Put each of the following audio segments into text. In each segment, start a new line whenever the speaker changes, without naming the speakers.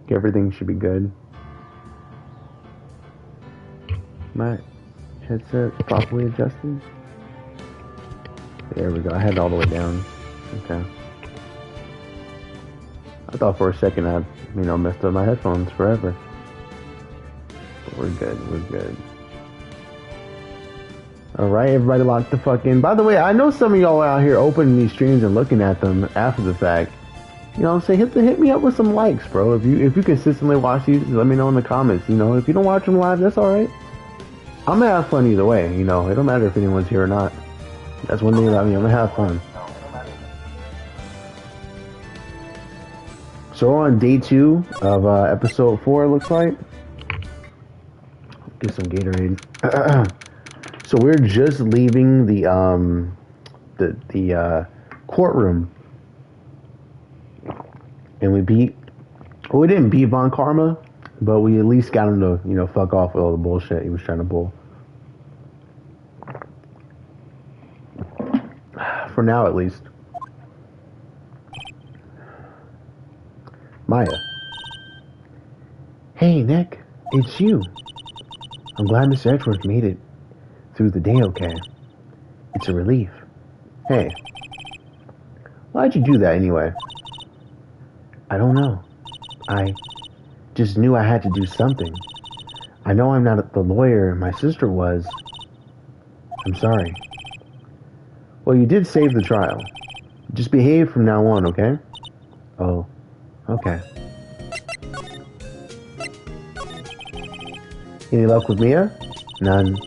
everything should be good. My headset properly adjusted. There we go. I had it all the way down. Okay. I thought for a second I, messed up my headphones forever. But we're good. We're good. Alright, everybody lock the fuck in. By the way, I know some of y'all are out here opening these streams and looking at them after the fact. You know what I'm saying? Hit me up with some likes, bro. If you consistently watch these, let me know in the comments. You know, if you don't watch them live, that's alright. I'm gonna have fun either way, you know. It don't matter if anyone's here or not. That's one thing about me, I'm gonna have fun. So we're on day 2 of episode 4, it looks like. Get some Gatorade. So we're just leaving the courtroom, and we didn't beat Von Karma, but we at least got him to fuck off with all the bullshit he was trying to pull. For now, at least. Maya. Hey, Nick, it's you. I'm glad Mr. Edgeworth made it through the day okay. It's a relief. Hey. Why'd you do that anyway? I don't know. I just knew I had to do something. I know I'm not the lawyer my sister was. I'm sorry. Well, you did save the trial. Just behave from now on, okay? Oh, okay. Any luck with Mia? None.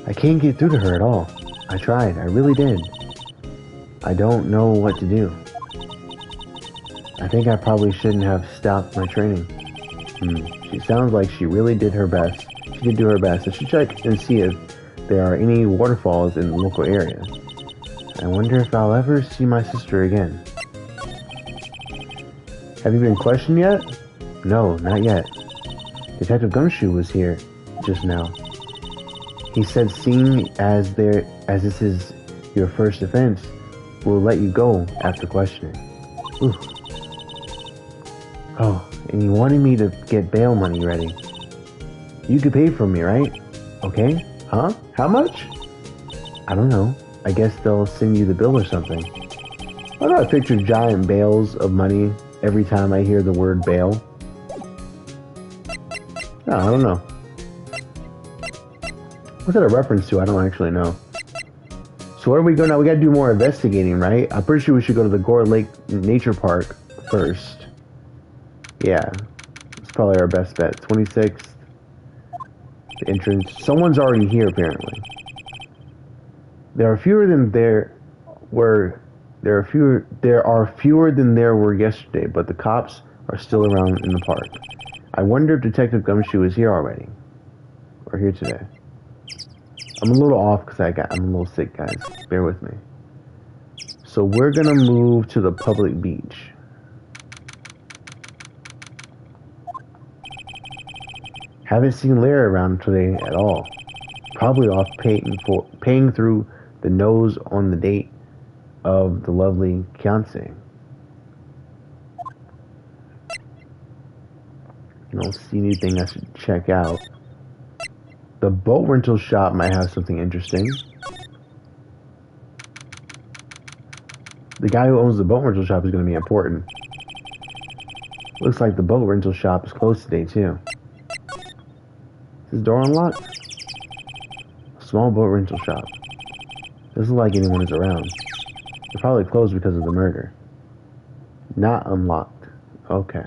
I can't get through to her at all. I tried. I really did. I don't know what to do. I think I probably shouldn't have stopped my training. She sounds like she really did her best. She did do her best. I should check and see if there are any waterfalls in the local area. I wonder if I'll ever see my sister again. Have you been questioned yet? No, not yet. Detective Gumshoe was here just now. He said seeing as this is your first offense, we'll let you go after questioning. Ooh. Oh, and you wanted me to get bail money ready. You could pay for me, right? Okay. Huh? How much? I don't know. I guess they'll send you the bill or something. Why do I picture giant bales of money every time I hear the word bail? No, I don't know. What's that a reference to? I don't actually know. So where do we go now? We gotta do more investigating, right? I'm pretty sure we should go to the Gore Lake Nature Park first. Yeah. It's probably our best bet. 26th. The entrance. Someone's already here, apparently. There are fewer than there were yesterday, but the cops are still around in the park. I wonder if Detective Gumshoe is here already. Or here today. I'm a little off because I'm a little sick, guys. Bear with me. So we're gonna move to the public beach. Haven't seen Lara around today at all. Probably off paying through the nose on the date of the lovely Kianse. I don't see anything I should check out. The boat rental shop might have something interesting. The guy who owns the boat rental shop is going to be important. Looks like the boat rental shop is closed today, too. Is this door unlocked? Small boat rental shop. Doesn't look like anyone is around. They're probably closed because of the murder. Not unlocked. Okay.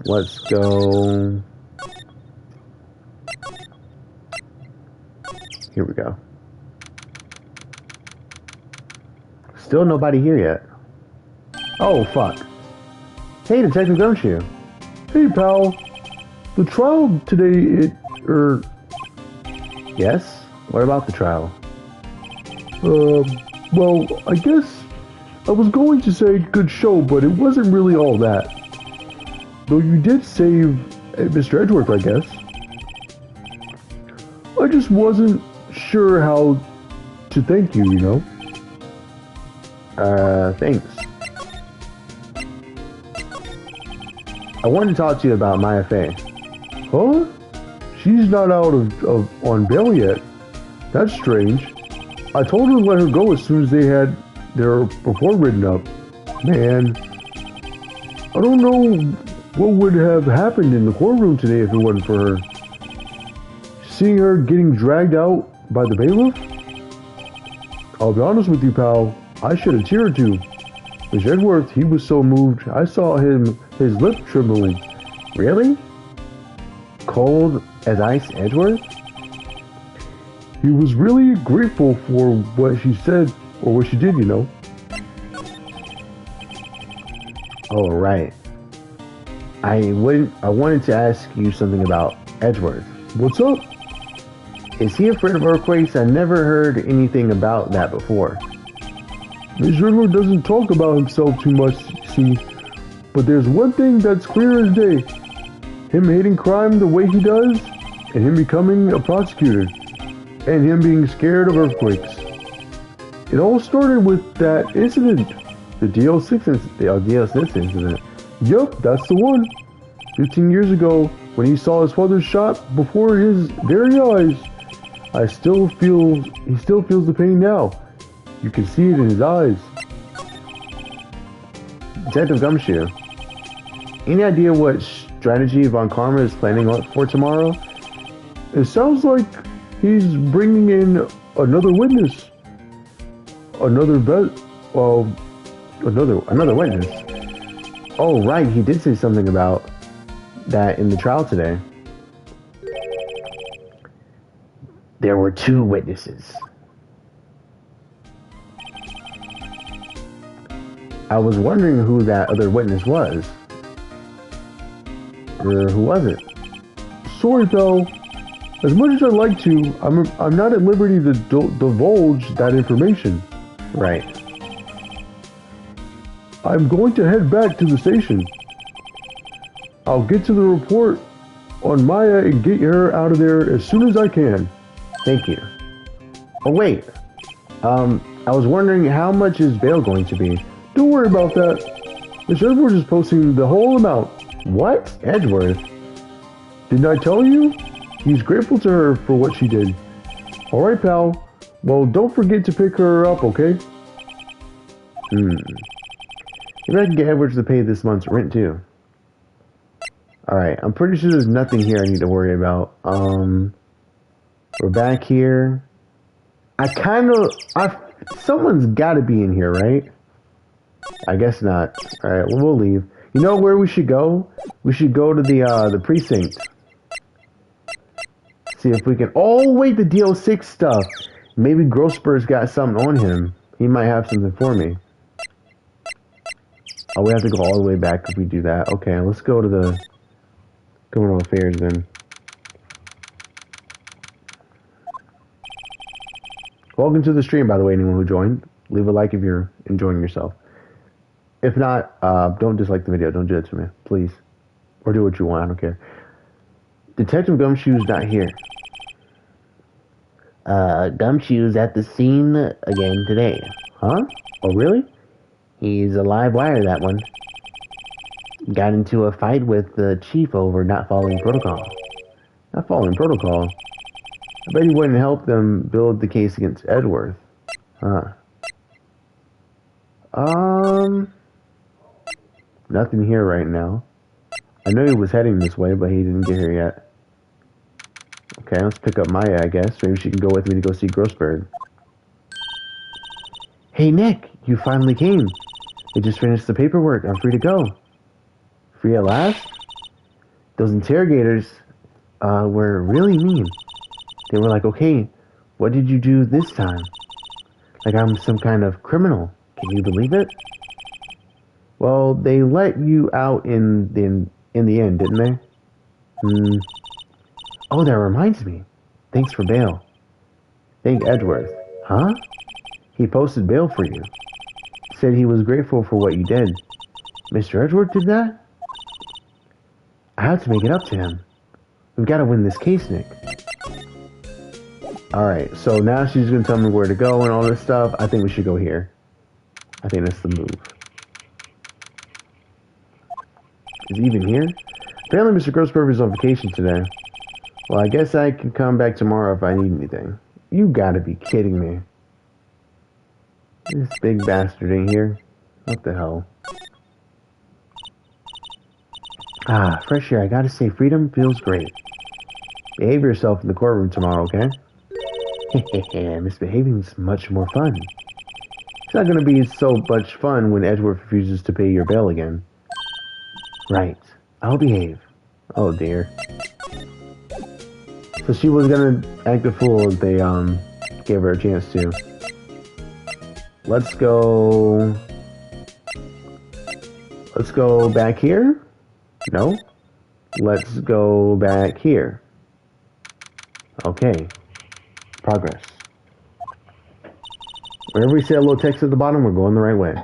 Let's go. Here we go. Still nobody here yet. Oh, fuck. Hey, Detective Gumshoe.
Hey, pal. The trial today,
Yes? What about the trial?
Well, I guess I was going to say good show, but it wasn't really all that. Though you did save Mr. Edgeworth, I guess. I just wasn't sure how to thank you, you know?
Thanks. I wanted to talk to you about Maya Fey.
Huh? She's not out on bail yet. That's strange. I told her to let her go as soon as they had their report written up. Man, I don't know what would have happened in the courtroom today if it wasn't for her. Seeing her getting dragged out by the bailiff? I'll be honest with you, pal. I shed a tear or two. Mr. Edworth, he was so moved. I saw his lip trembling.
Really? Cold as ice Edgeworth?
He was really grateful for what she said, or what she did, you know.
Oh, right. I wanted to ask you something about Edgeworth.
What's up?
Is he afraid of earthquakes? I never heard anything about that before.
Mr. Edward doesn't talk about himself too much, see, but there's one thing that's clear as day. Him hating crime the way he does, and him becoming a prosecutor, and him being scared of earthquakes. It all started with that incident, the DL6 incident. Yup, that's the one. 15 years ago, when he saw his father shot before his very eyes. He still feels the pain now. You can see it in his eyes.
Detective Gumshoe, any idea what strategy Von Karma is planning for tomorrow?
It sounds like he's bringing in another witness. Another witness.
Oh, right, he did say something about that in the trial today. There were 2 witnesses. I was wondering who that other witness was. Or who was it?
Sorry, pal. As much as I'd like to, I'm not at liberty to divulge that information.
Right.
I'm going to head back to the station. I'll get to the report on Maya and get her out of there as soon as I can.
Thank you. Oh, wait. I was wondering how much is bail going to be?
Don't worry about that. Mr. Edwards is posting the whole amount.
What? Edgeworth?
Didn't I tell you? He's grateful to her for what she did. Alright, pal. Well, don't forget to pick her up, okay?
Maybe I can get Edwards to pay this month's rent, too. Alright, I'm pretty sure there's nothing here I need to worry about. We're back here. Someone's gotta be in here, right? I guess not. Alright, well, we'll leave. You know where we should go? We should go to the precinct. See if we can... Oh, wait, the DL6 stuff. Maybe Grossberg's got something on him. He might have something for me. Oh, we have to go all the way back if we do that. Okay, let's go to the criminal affairs then. Welcome to the stream, by the way, anyone who joined. Leave a like if you're enjoying yourself. If not, don't dislike the video. Don't do it to me, please. Or do what you want, I don't care. Detective Gumshoe's not here. Gumshoe's at the scene again today. Huh? Oh, really? He's a live wire, that one. Got into a fight with the chief over not following protocol. Not following protocol? I bet he wouldn't help them build the case against Edworth. Huh. Nothing here right now. I know he was heading this way, but he didn't get here yet. Okay, let's pick up Maya, I guess. Maybe she can go with me to go see Grossberg. Hey, Nick, you finally came. They just finished the paperwork. I'm free to go. Free at last? Those interrogators were really mean. They were like, okay, what did you do this time? Like I'm some kind of criminal. Can you believe it? Well, they let you out in the end, didn't they? Oh, that reminds me. Thanks for bail. Thank Edworth. Huh? He posted bail for you. Said he was grateful for what you did. Mr. Edworth did that? I have to make it up to him. We've got to win this case, Nick. Alright, so now she's going to tell me where to go and all this stuff. I think we should go here. I think that's the move. Is he even here? Apparently Mr. Grossberg is on vacation today. Well, I guess I can come back tomorrow if I need anything. You gotta be kidding me. This big bastard ain't here. What the hell? Ah, fresh air. I gotta say, freedom feels great. Behave yourself in the courtroom tomorrow, okay? Misbehaving's much more fun. It's not gonna be so much fun when Edgeworth refuses to pay your bail again. Right. I'll behave. Oh dear. So she was gonna act a fool if they gave her a chance to. Let's go back here. No. Let's go back here. Okay. Progress. Whenever we see a little text at the bottom, we're going the right way.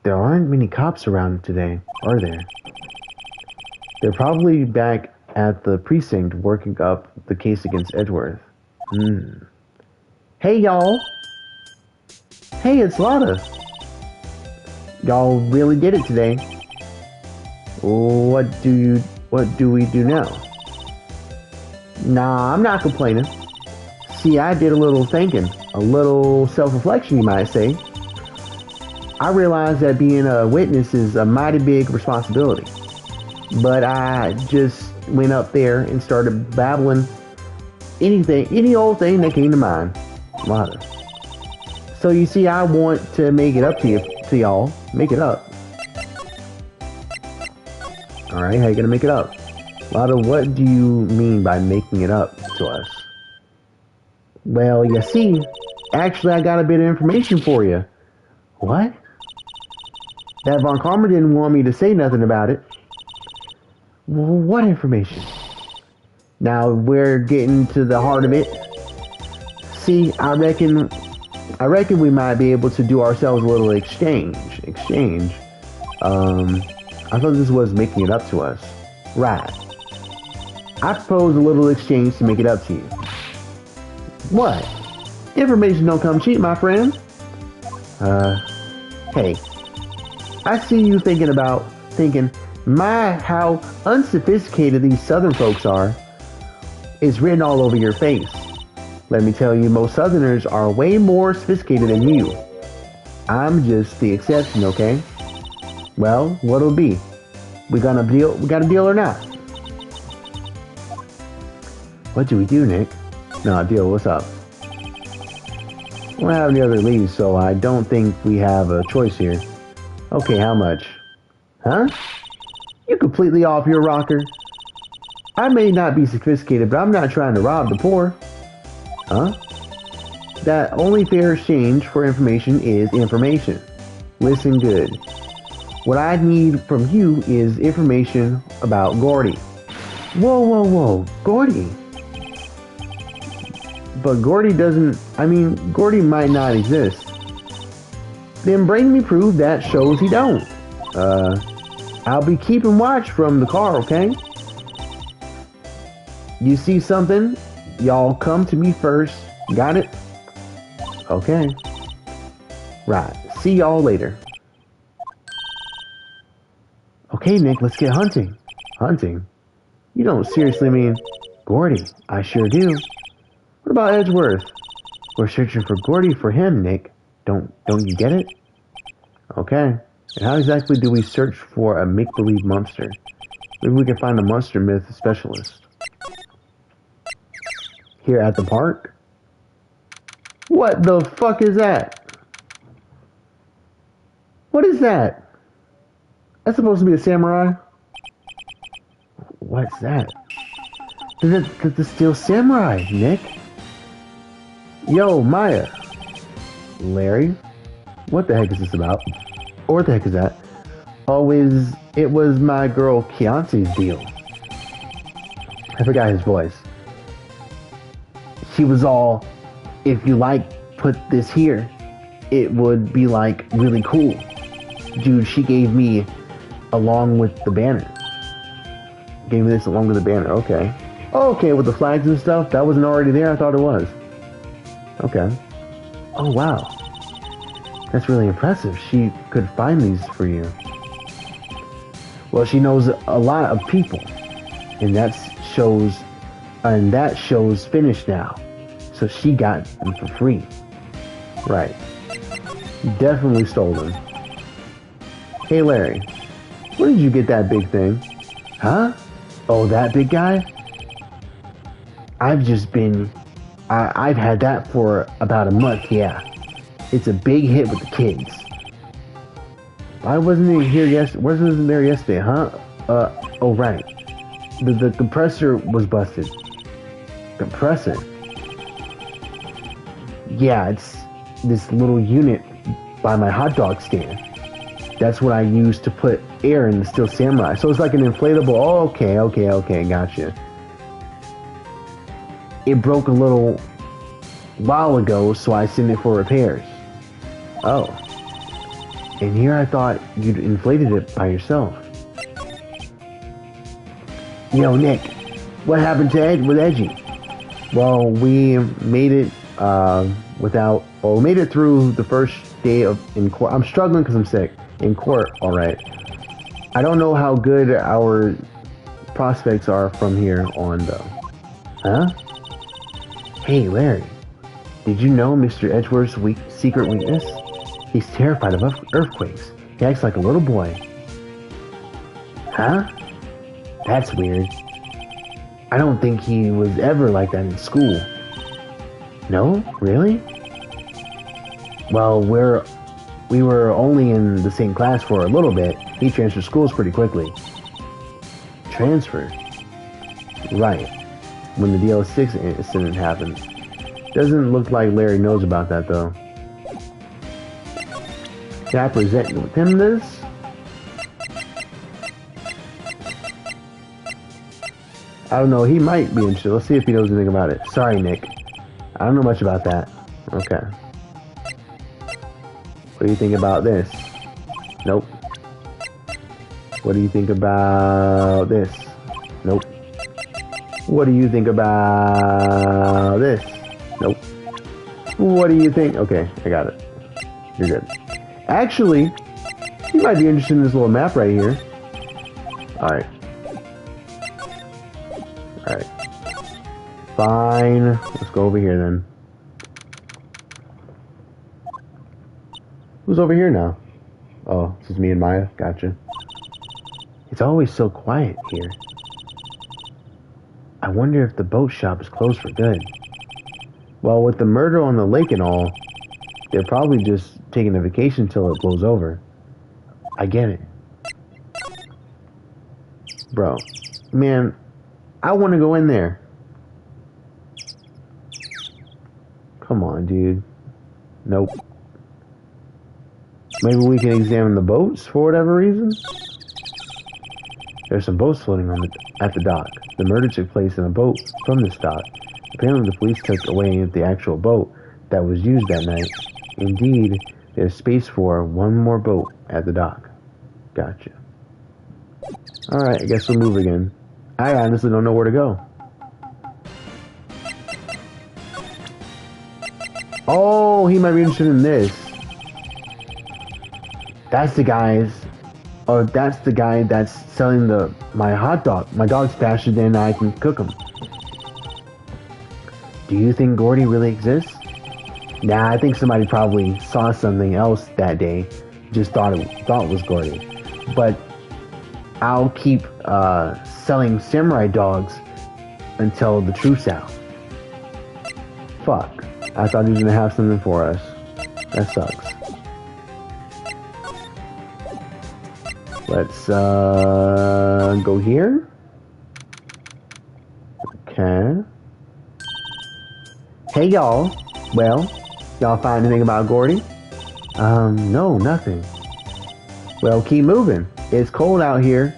There aren't many cops around today, are there? They're probably back at the precinct working up the case against Edgeworth. Hey, y'all! Hey, it's Lotta! Y'all really did it today. What do we do now? Nah, I'm not complaining. See, I did a little thinking, a little self-reflection, you might say. I realized that being a witness is a mighty big responsibility. But I just went up there and started babbling any old thing that came to mind. Lotta. So you see, I want to make it up to y'all. Make it up. Alright, how you gonna make it up? Lotta, what do you mean by making it up to us? Well, you see, actually I got a bit of information for you. What? That Von Karma didn't want me to say nothing about it. Well, what information? Now we're getting to the heart of it. See, I reckon we might be able to do ourselves a little exchange. I thought this was making it up to us. Right. I propose a little exchange to make it up to you. What? Information don't come cheap, my friend. Hey. I see you thinking, my, how unsophisticated these Southern folks are. It's written all over your face. Let me tell you, most Southerners are way more sophisticated than you. I'm just the exception, okay? Well, what'll be? We got a deal or not? What do we do, Nick? No, deal, what's up? We don't have any other leads, so I don't think we have a choice here. Okay, how much? Huh? You completely off your rocker? I may not be sophisticated, but I'm not trying to rob the poor. Huh? That only fair exchange for information is information. Listen good. What I need from you is information about Gordy. Whoa. Gordy? But Gordy Gordy might not exist. Then bring me proof that shows he don't. I'll be keeping watch from the car, okay? You see something? Y'all come to me first. Got it? Okay. Right. See y'all later. Okay, Nick, let's get hunting. Hunting? You don't seriously mean Gordy? I sure do. What about Edgeworth? We're searching for Gordy for him, Nick. Don't you get it? Okay. And how exactly do we search for a make-believe monster? Maybe we can find a monster myth specialist. Here at the park? What the fuck is that? What is that? That's supposed to be a samurai? What's that? That's the Steel Samurai, Nick. Yo, Maya. Larry? What the heck is this about? Or what the heck is that? It was my girl Keontae's deal. I forgot his voice. She was all, if you put this here, it would be really cool. Dude, she gave me along with the banner. Gave me this along with the banner, okay. Okay, with the flags and stuff, that wasn't already there? I thought it was. Okay. Oh, wow. That's really impressive. She could find these for you. Well, she knows a lot of people, and that show's finished now. So she got them for free. Right. Definitely stole them. Hey, Larry, where did you get that big thing? Huh? Oh, that big guy? I've had that for about a month, yeah. It's a big hit with the kids. Why wasn't wasn't there yesterday, huh? Oh, right. The compressor was busted. Compressor? Yeah, it's this little unit by my hot dog stand. That's what I use to put air in the Steel Samurai. So it's like an inflatable. Oh, okay, gotcha. It broke a little while ago, so I sent it for repairs. Oh. And here I thought you'd inflated it by yourself. Yo, Nick, what happened to Edgy? Well, we made it we made it through the first day in court. I'm struggling because I'm sick. In court, all right. I don't know how good our prospects are from here on, though. Huh? Hey, Larry, did you know Mr. Edgeworth's secret weakness? He's terrified of earthquakes. He acts like a little boy. Huh? That's weird. I don't think he was ever like that in school. No? Really? Well, we were only in the same class for a little bit. He transferred schools pretty quickly. Transfer? Right. When the DL6 incident happened. Doesn't look like Larry knows about that, though. Can I present him this? I don't know, he might be interested. Let's see if he knows anything about it. Sorry, Nick. I don't know much about that. Okay. What do you think about this? Nope. What do you think about this? Nope. What do you think about this? Nope. What do you think? Okay, I got it. You're good. Actually, you might be interested in this little map right here. Alright. Alright. Fine. Let's go over here then. Who's over here now? Oh, this is me and Maya. Gotcha. It's always so quiet here. I wonder if the boat shop is closed for good. Well, with the murder on the lake and all, they're probably just taking a vacation till it blows over. I get it. Bro, man, I want to go in there. Come on, dude. Nope. Maybe we can examine the boats for whatever reason? There's some boats floating at the dock. The murder took place in a boat from this dock. Apparently the police took away the actual boat that was used that night. Indeed, there's space for one more boat at the dock. Gotcha. Alright, I guess we'll move again. I honestly don't know where to go. Oh, he might be interested in this. That's the guy that's selling my hot dog. My dog's faster than I can cook them. Do you think Gordy really exists? Nah, I think somebody probably saw something else that day. Just thought it was Gordy. But I'll keep selling samurai dogs until the truth's out. Fuck. I thought he was gonna have something for us. That sucks. Let's go here. Okay. Hey y'all. Well, y'all find anything about Gordy? No, nothing. Well, keep moving. It's cold out here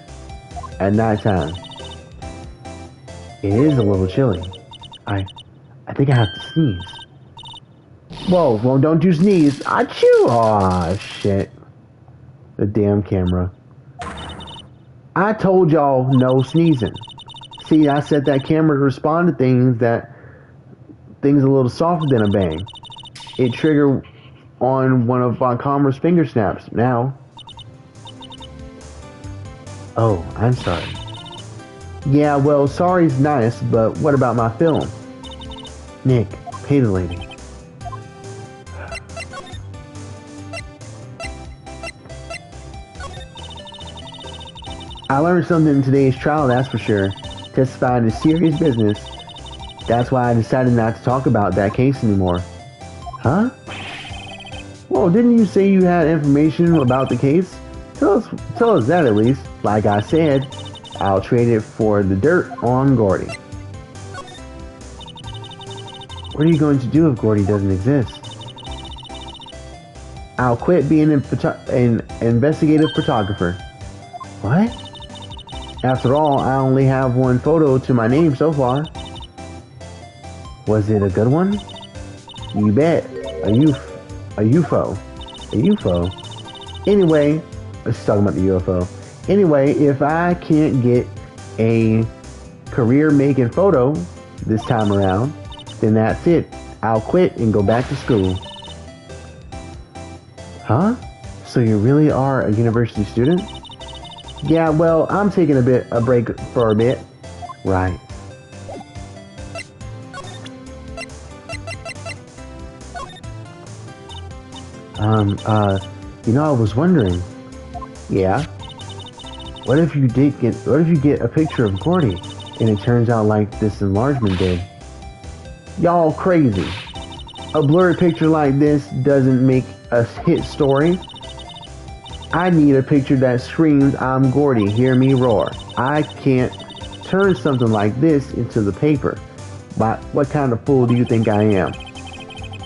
at nighttime. It is a little chilly. I think I have to sneeze. Whoa, well, don't you sneeze. Achoo! Aw, shit. The damn camera. I told y'all no sneezing. See, I set that camera to respond to things a little softer than a bang. It triggered on one of Von Commer's finger snaps. Now, Oh, I'm sorry. Yeah, well, sorry's nice, but what about my film? Nick, pay the lady. I learned something in today's trial, that's for sure. Testifying is serious business. That's why I decided not to talk about that case anymore. Huh? Well, didn't you say you had information about the case? Tell us that at least. Like I said, I'll trade it for the dirt on Gordy. What are you going to do if Gordy doesn't exist? I'll quit being an investigative photographer. What? After all, I only have one photo to my name so far. Was it a good one? You bet. A UFO. A UFO? Anyway, let's talk about the UFO. Anyway, if I can't get a career making photo this time around, then that's it. I'll quit and go back to school. Huh? So you really are a university student? Yeah, well, I'm taking a break for a bit. Right. I was wondering. Yeah? What if you get a picture of Gordy and it turns out like this enlargement did? Y'all crazy. A blurry picture like this doesn't make a hit story. I need a picture that screams, I'm Gordy, hear me roar. I can't turn something like this into the paper. But what kind of fool do you think I am? The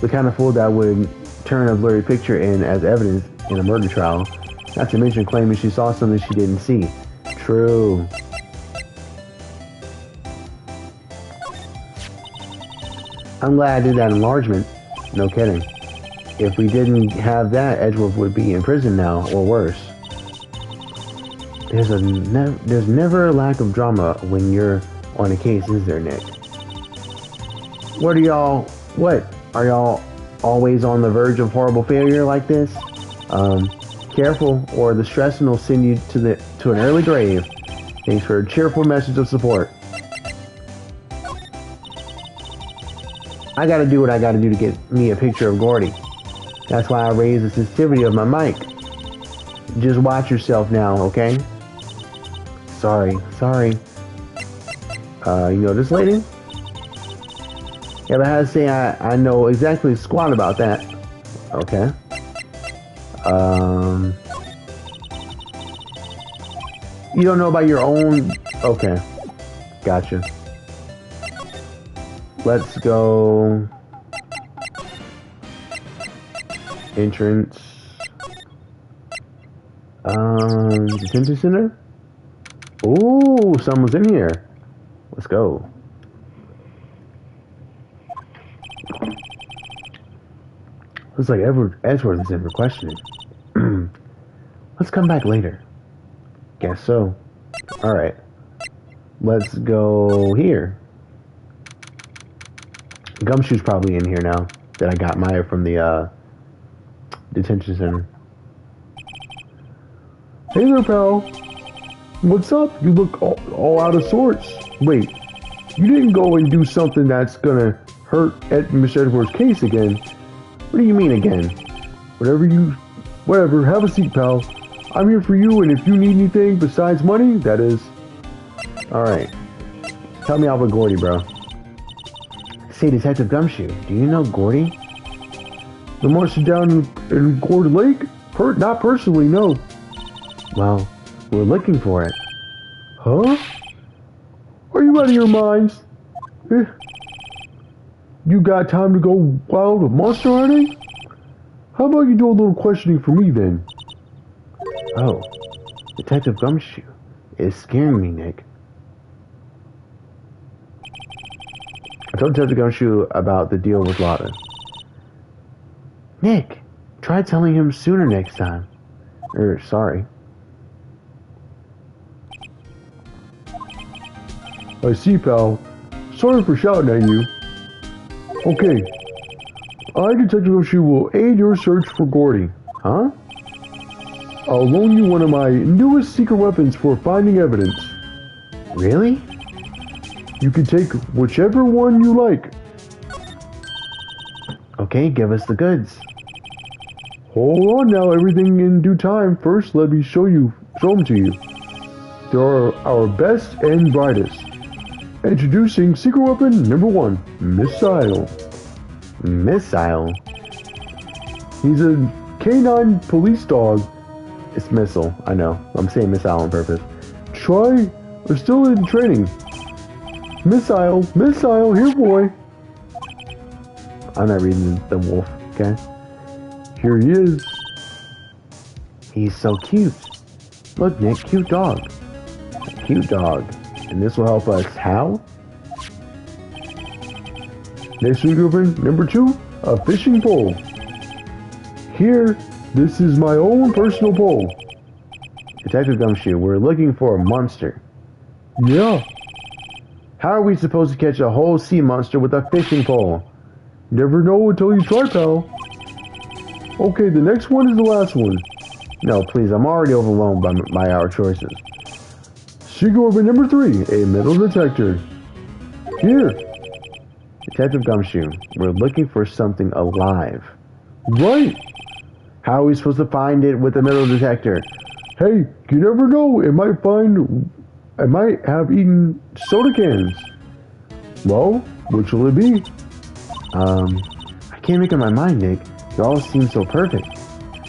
kind of fool that would turn a blurry picture in as evidence in a murder trial. Not to mention claiming she saw something she didn't see. True. I'm glad I did that enlargement. No kidding. If we didn't have that, Edgeworth would be in prison now, or worse. There's never a lack of drama when you're on a case, is there, Nick? What? Are y'all always on the verge of horrible failure like this? Careful, or the stressing will send you to an early grave. Thanks for a cheerful message of support. I gotta do what I gotta do to get me a picture of Gordy. That's why I raised the sensitivity of my mic. Just watch yourself now, okay? Sorry. You know this lady? Yeah, but I had to say I know exactly squat about that. Okay. You don't know about your own... Okay. Gotcha. Let's go... Entrance. Detention center? Ooh, someone's in here. Let's go. Looks like Edgeworth is in for questioning. Let's come back later. Guess so. Alright. Let's go here. Gumshoe's probably in here now that I got Maya from the detention center.
Hey there, pal. What's up? You look all out of sorts. Wait, you didn't go and do something that's gonna hurt Miss Edwards' case again?
What do you mean again?
Whatever, have a seat, pal. I'm here for you, and if you need anything besides money, that is.
Alright. Help me out with Gordy, bro. Say, Detective Gumshoe, do you know Gordy?
The monster down in Gordy Lake? Not personally, no.
Well, we're looking for it.
Huh? Are you out of your minds? You got time to go wild with monster hunting? How about you do a little questioning for me then?
Oh, Detective Gumshoe is scaring me, Nick. I told Detective Gumshoe about the deal with Lotta. Nick, try telling him sooner next time. Sorry.
I see, pal. Sorry for shouting at you. Okay. I, Detective Gumshoe, will aid your search for Gordy.
Huh?
I'll loan you one of my newest secret weapons for finding evidence.
Really?
You can take whichever one you like.
Okay, give us the goods.
Hold on now, everything in due time. First, let me show them to you. They are our best and brightest. Introducing secret weapon number 1, Missile.
Missile?
He's a canine police dog.
It's missile, I know. I'm saying missile on purpose.
Try are still in training. Missile, here boy.
I'm not reading the wolf, okay?
Here he is.
He's so cute. Look, Nick, cute dog. Cute dog. And this will help us how?
Next secret weapon number 2, a fishing pole. Here, this is my own personal pole.
Detective Gumshoe, we're looking for a monster.
Yeah,
How are we supposed to catch a whole sea monster with a fishing pole?
never know until you try, pal. Okay, the next one is the last one.
No, please, I'm already overwhelmed by our choices.
Secret weapon number 3, a metal detector. Here,
Detective Gumshoe, we're looking for something alive.
right.
How are we supposed to find it with a metal detector?
Hey, you never know. It might have eaten soda cans. Well, which will it be?
I can't make up my mind, Nick. They all seem so perfect.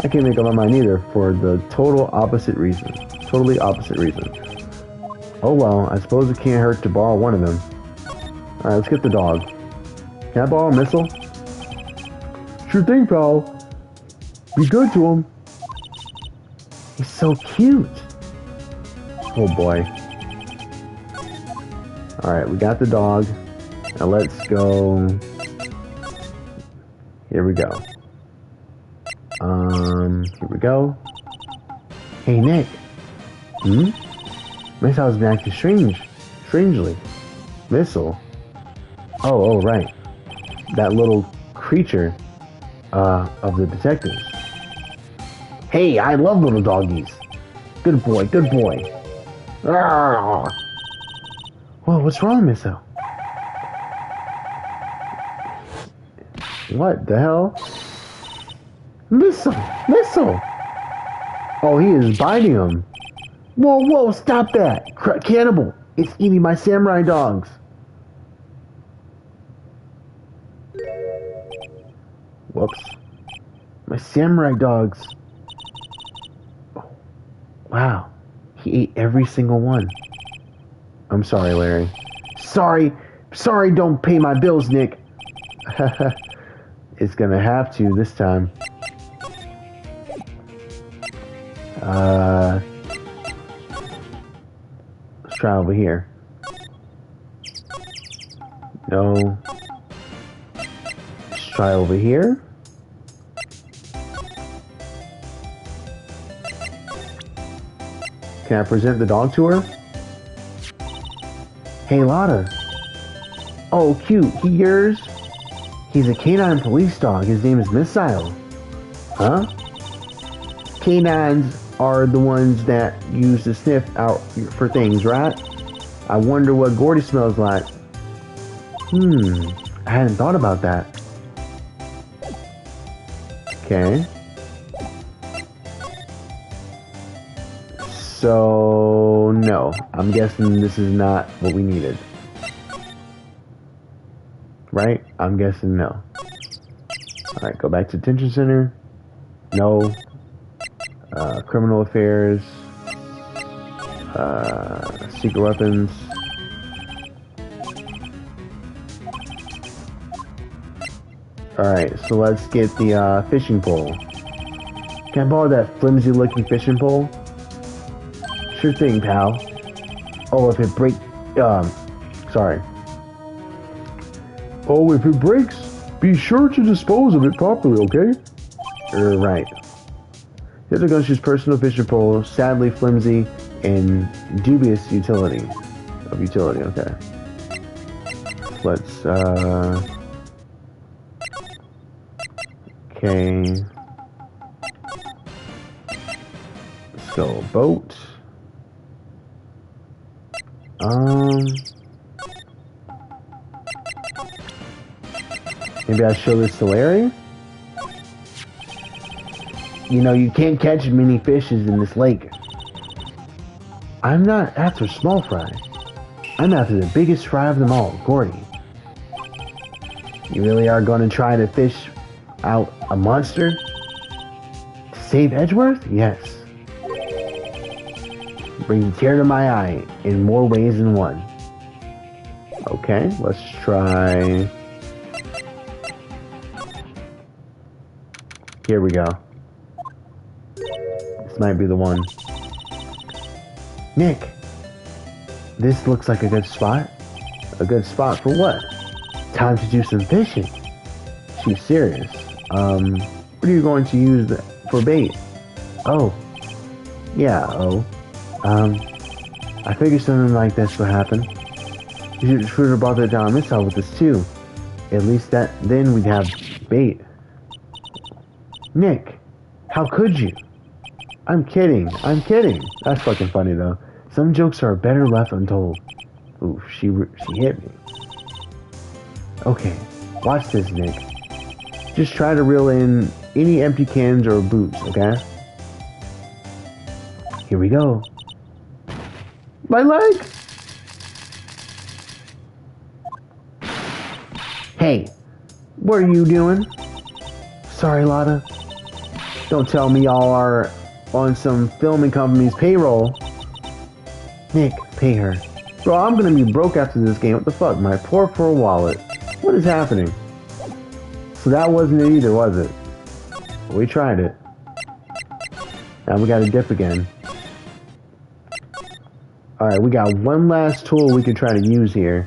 I can't make up my mind either for the total opposite reason. Totally opposite reason. Oh well, I suppose it can't hurt to borrow one of them. Alright, let's get the dog. Can I borrow a missile?
Sure thing, pal. Be good to him.
He's so cute. Oh boy. Alright, we got the dog. Now let's go. Here we go. Here we go. Hey Nick. Missile's been acting strangely. Missile? Oh, right. That little creature, of the detectives. Hey, I love little doggies. Good boy. Arrgh. Whoa, what's wrong, Missile? What the hell? Missile! Oh, he is biting him. Whoa, stop that! Cannibal! It's eating my samurai dogs. Whoops. My samurai dogs. Oh, wow. He ate every single one. I'm sorry, Larry. Sorry, don't pay my bills, Nick. It's gonna have to this time. Let's try over here. No. Let's try over here. Can I present the dog to her? Hey, Lotta. Oh, cute. He's a canine police dog. His name is Missile. Huh? Canines are the ones that use to sniff out for things, right? I wonder what Gordy smells like. I hadn't thought about that. Okay. So, no. I'm guessing this is not what we needed. Right? I'm guessing no. Alright, go back to detention center. No. Criminal affairs. Secret weapons. Alright, so let's get the fishing pole. Can I borrow that flimsy looking fishing pole? Sure thing, pal. Oh, if it sorry.
Oh, if it breaks, be sure to dispose of it properly, okay?
Right. Here's a Gumshoe's personal fishing pole, sadly flimsy and dubious utility. Okay. Let's, okay. Let's go. Boat. Maybe I show this to Larry? You know, you can't catch many fishes in this lake. I'm not after small fry. I'm after the biggest fry of them all, Gordy. You really are going to try to fish out a monster? To save Edgeworth? Yes. Brings a tear to my eye in more ways than one. Okay, let's try... Here we go. This might be the one. Nick, this looks like a good spot. A good spot for what? Time to do some fishing. She's serious. What are you going to use for bait? Oh. Yeah, I figured something like this would happen. You should have brought that down on this side with us too. At least then we'd have bait. Nick, how could you? I'm kidding. That's fucking funny though. Some jokes are better left untold. Ooh, she hit me. Okay, watch this, Nick. Just try to reel in any empty cans or boots, okay? Here we go. My leg! Hey, what are you doing? Sorry, Lotta. Don't tell me y'all are on some filming company's payroll. Nick, pay her. Bro, I'm gonna be broke after this game. What the fuck? My poor wallet. What is happening? So that wasn't it either, was it? We tried it. Now we gotta dip again. Alright, we got one last tool we can try to use here.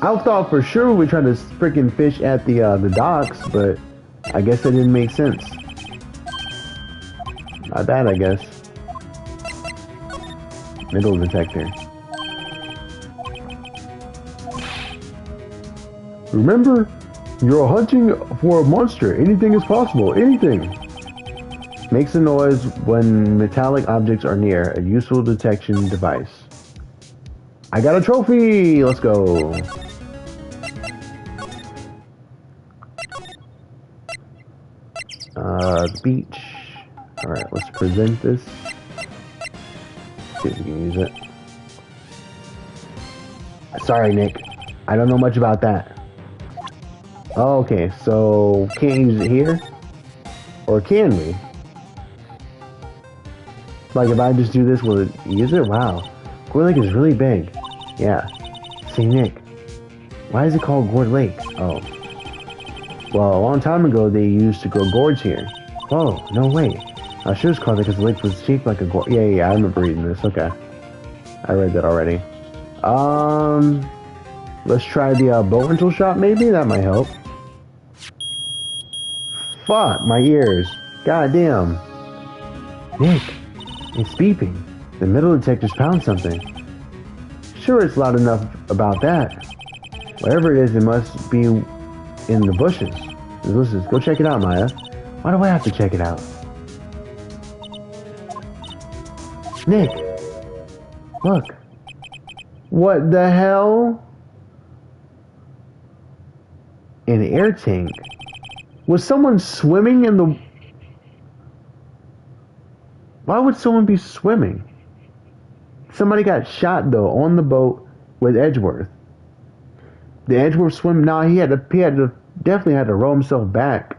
I thought for sure we tried to freaking fish at the docks, but I guess that didn't make sense. Not bad, I guess. Middle detector.
Remember, you're hunting for a monster. Anything is possible. Anything.
Makes a noise when metallic objects are near. A useful detection device. I got a trophy! Let's go. Beach. Alright, let's present this. See if we can use it. Sorry, Nick. I don't know much about that. Oh, okay, so can't use it here? Or can we? Like if I just do this, will it use it? Wow. Gourd Lake is really big. Yeah. Say, Nick, why is it called Gourd Lake? Oh. Well, a long time ago they used to grow gourds here. Oh, no way. I should have called it because the lake was shaped like a gourd. Yeah, I remember reading this. Okay. I read that already. Let's try the boat rental shop maybe? That might help. Fuck, my ears. God damn. Nick, it's beeping. The metal detector's found something. Sure, it's loud enough about that. Whatever it is, it must be in the bushes. Listen, go check it out, Maya. Why do I have to check it out? Nick, look. What the hell? An air tank. Was someone swimming in the... Why would someone be swimming? Somebody got shot though on the boat with Edgeworth. The Edgeworth swim. Nah, he definitely had to row himself back.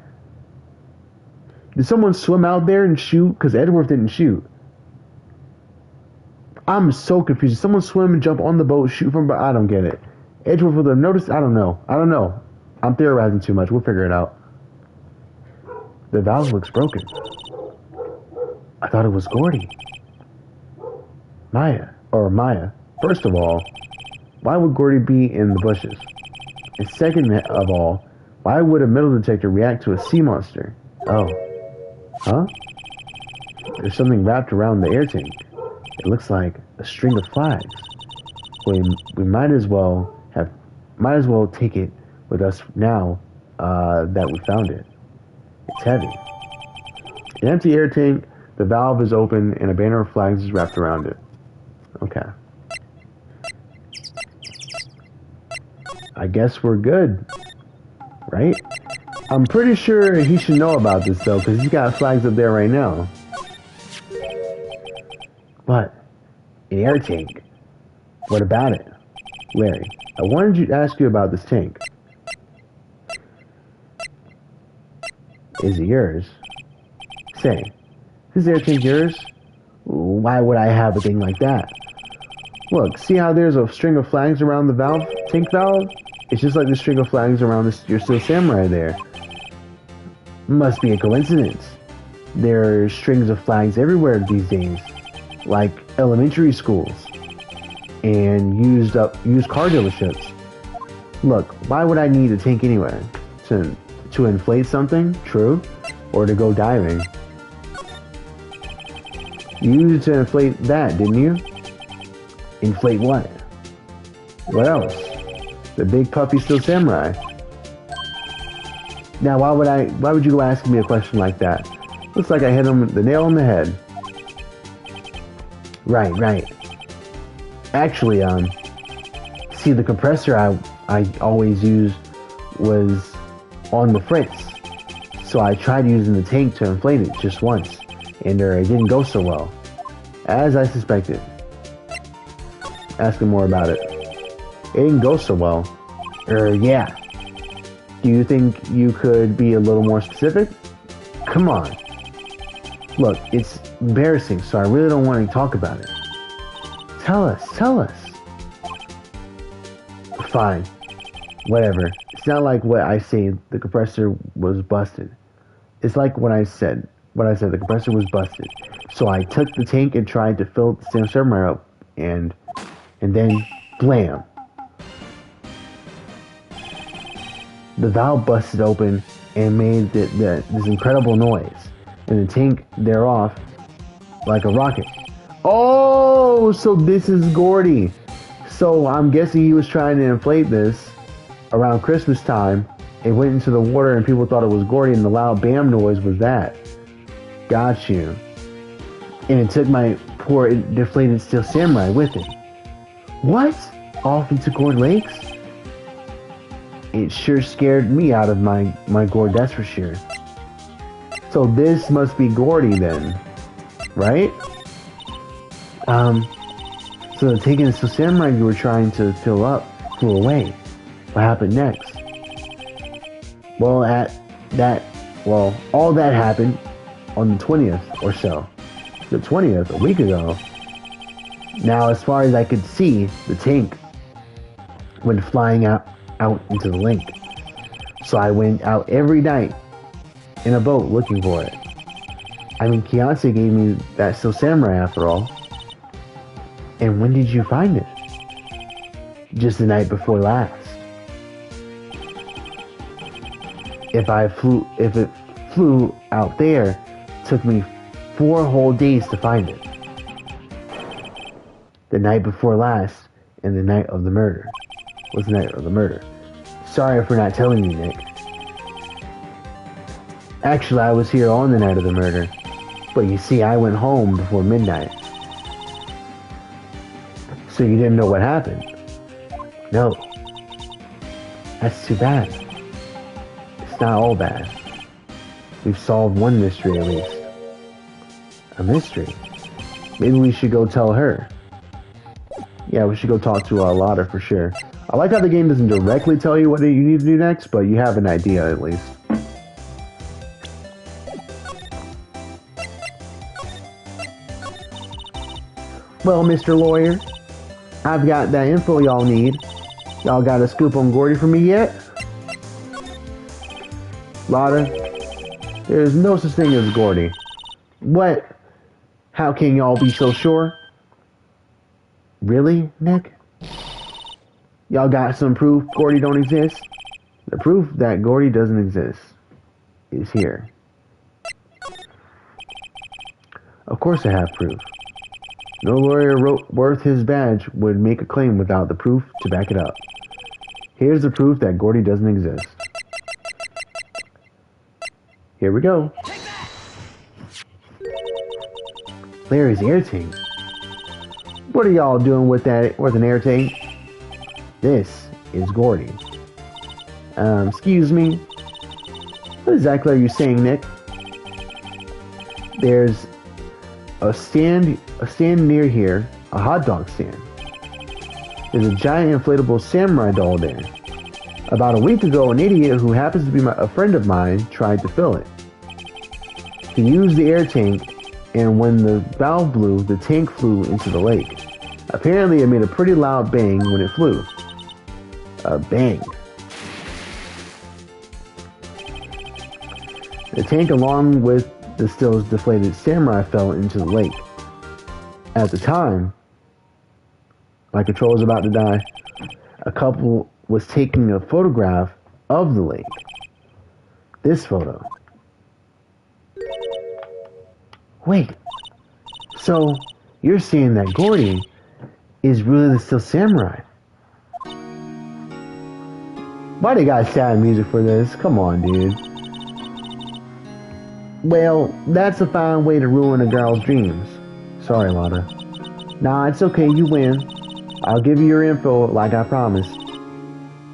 Did someone swim out there and shoot? Because Edgeworth didn't shoot. I'm so confused. Did someone swim and jump on the boat, shoot from? I don't get it. Edgeworth would have noticed. I don't know. I'm theorizing too much. We'll figure it out. The valve looks broken. I thought it was Gordy. Maya. First of all, why would Gordy be in the bushes? And second of all, why would a metal detector react to a sea monster? Oh. Huh? There's something wrapped around the air tank. It looks like a string of flags. We might as well take it with us now that we found it. It's heavy. An empty air tank The valve is open and a banner of flags is wrapped around it. Okay. I guess we're good. Right? I'm pretty sure he should know about this though, because he's got flags up there right now. But, an air tank. What about it? Larry, I wanted to ask you about this tank. Is it yours? Say, is air tank yours? Why would I have a thing like that? Look, see how there's a string of flags around the valve, tank valve? It's just like the string of flags around your Steel Samurai there. Must be a coincidence. There are strings of flags everywhere these days, like elementary schools and used car dealerships. Look, why would I need a tank anyway? To inflate something? True. Or to go diving. You used it to inflate that, didn't you? Inflate what? What else? The big puffy Steel Samurai. Now, why would you go asking me a question like that? Looks like I hit the nail on the head. Right. Actually, see, the compressor I always used was on the fritz. So I tried using the tank to inflate it just once, and it didn't go so well. As I suspected. Asking more about it. It didn't go so well. Yeah. Do you think you could be a little more specific? Come on. Look, it's embarrassing, so I really don't want to talk about it. Tell us. Fine. Whatever. It's not like what I say the compressor was busted. It's like what I said the compressor was busted. So I took the tank and tried to fill the Steel Samurai up, and then, blam. The valve busted open and made this incredible noise. And the tank thereof like a rocket. Oh, so this is Gordy. So I'm guessing he was trying to inflate this around Christmas time. It went into the water and people thought it was Gordy, and the loud bam noise was that. Got you. And it took my poor deflated Steel Samurai with it. What? Off into Gourd Lakes? It sure scared me out of my gourd, that's for sure. So this must be Gordy then, right? So the tank and the Steel Samurai you were trying to fill up flew away. What happened next? Well, all that happened on the 20th or so. The 20th, a week ago. Now, as far as I could see, the tank went flying out into the lake. So I went out every night in a boat looking for it. I mean, Kianse gave me that Steel Samurai after all. And when did you find it? Just the night before last. If it flew out there, it took me 4 whole days to find it. The night before last and the night of the murder. Was the night of the murder. Sorry for not telling you, Nick. Actually, I was here on the night of the murder. But you see, I went home before midnight. So you didn't know what happened? No. That's too bad. It's not all bad. We've solved one mystery at least. A mystery? Maybe we should go tell her. Yeah, we should go talk to Lotta for sure. I like how the game doesn't directly tell you what you need to do next, but you have an idea at least. Well, Mr. Lawyer, I've got that info y'all need. Y'all got a scoop on Gordy for me yet? Lotta, there's no such thing as Gordy. What? How can y'all be so sure? Really, Nick? Y'all got some proof Gordy don't exist? The proof that Gordy doesn't exist is here. Of course I have proof. No lawyer worth his badge would make a claim without the proof to back it up. Here's the proof that Gordy doesn't exist. Here we go. Larry's air tank. What are y'all doing with an air tank? This is Gordy. Excuse me. What exactly are you saying, Nick? There's a stand near here, a hot dog stand. There's a giant inflatable samurai doll there. About a week ago, an idiot who happens to be a friend of mine tried to fill it. He used the air tank, and when the valve blew, the tank flew into the lake. Apparently, it made a pretty loud bang when it flew. A bang. The tank, along with the still deflated samurai, fell into the lake. At the time, my controller was about to die. A couple was taking a photograph of the lake. This photo. Wait, so you're saying that Gordy is really the still samurai? Why they got sad music for this? Come on, dude. Well, that's a fine way to ruin a girl's dreams. Sorry, Lana. Nah, it's okay, you win. I'll give you your info like I promised.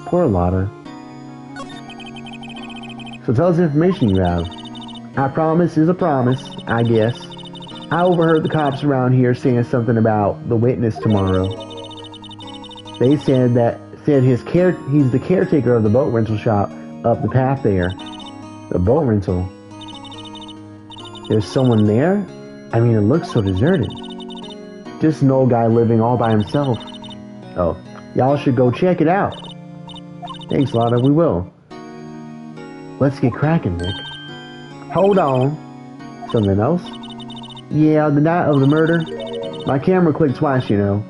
Poor Lotta. So tell us the information you have. I promise is a promise, I guess. I overheard the cops around here saying something about the witness tomorrow. They said he's the caretaker of the boat rental shop up the path there. The boat rental? There's someone there? I mean, it looks so deserted. Just an old guy living all by himself. Oh, y'all should go check it out. Thanks, Lotta, we will. Let's get cracking, Nick. Hold on. Something else? Yeah, the night of the murder. My camera clicked twice, you know.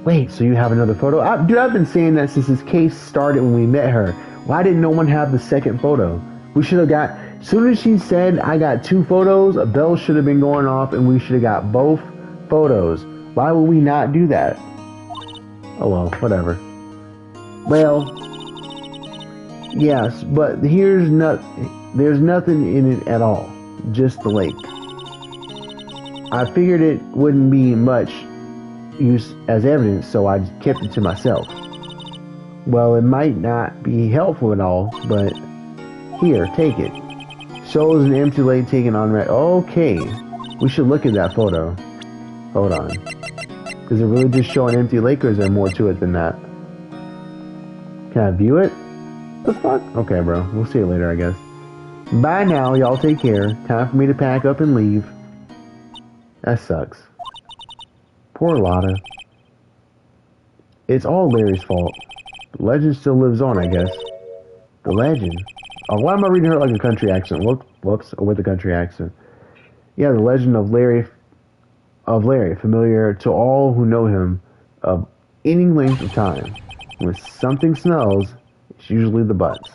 Wait, so you have another photo? Dude, I've been saying that since this case started when we met her. Why didn't no one have the second photo? We should have got... As soon as she said I got 2 photos, a bell should have been going off and we should have got both photos. Why would we not do that? Oh well, whatever. Well, yes, but there's nothing in it at all. Just the lake. I figured it wouldn't be much use as evidence, so I kept it to myself. Well, it might not be helpful at all, but here, take it. Shows an empty lake taken on red. Okay, we should look at that photo. Hold on. Does it really just show an empty lake, or is there more to it than that? Can I view it? The fuck? Okay, bro. We'll see you later, I guess. Bye now. Y'all take care. Time for me to pack up and leave. That sucks. Poor Lotta. It's all Larry's fault. The legend still lives on, I guess. The legend? Oh, why am I reading her like a country accent? Whoops, with a country accent. Yeah, the legend of Larry, familiar to all who know him of any length of time. When something smells, it's usually the butts.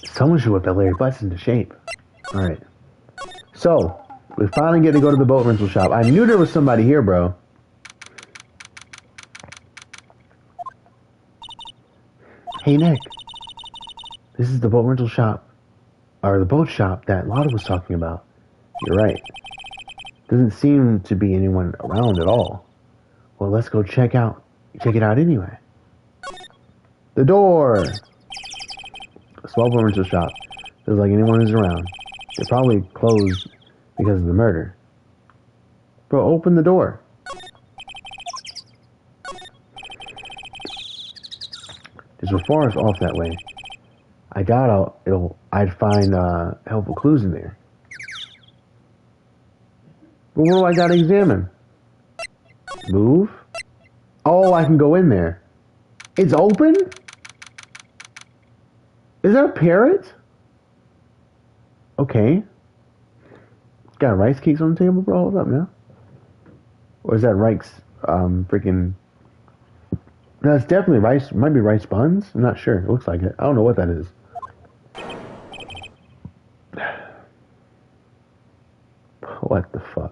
Someone should whip that Larry Butts into shape. Alright. So, we finally get to go to the boat rental shop. I knew there was somebody here, bro. Hey, Nick. This is the boat rental shop. Or the boat shop that Lotta was talking about. You're right. Doesn't seem to be anyone around at all. Well, let's go check it out anyway. The door! A small boat rental shop. Feels like anyone is around. They're probably closed because of the murder. Bro, open the door. There's a forest off that way. I doubt I'd find helpful clues in there. But what do I gotta examine? Move? Oh, I can go in there. It's open? Is that a parrot? Okay. Got rice cakes on the table, bro? Hold up now. Or is that rice, freaking... No, it's definitely rice. Might be rice buns. I'm not sure. It looks like it. I don't know what that is. What the fuck?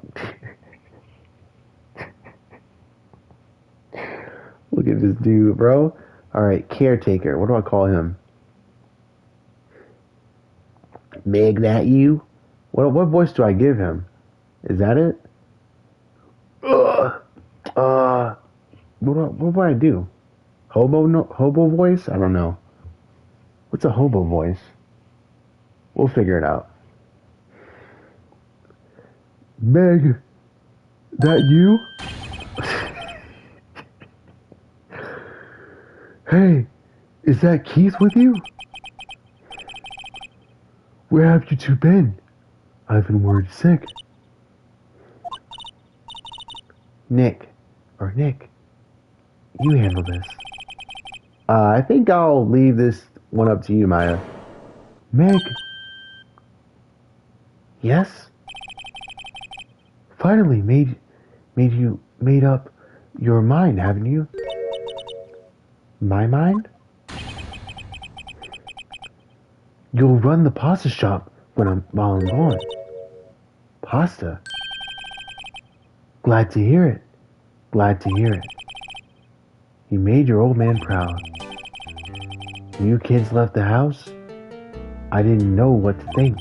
Look at this dude, bro. Alright, caretaker. What do I call him? Meg, that you? What voice do I give him? Is that it? What do I do? Hobo voice? I don't know. What's a hobo voice? We'll figure it out.
Meg, that you? Hey, is that Keith with you? Where have you two been? I've been worried sick.
Nick, you handle this. I think I'll leave this one up to you, Maya.
Meg,
Yes?
finally made up your mind, haven't you?
My mind?
You'll run the pasta shop while I'm gone.
Pasta?
Glad to hear it.
You made your old man proud. When you kids left the house, I didn't know what to think.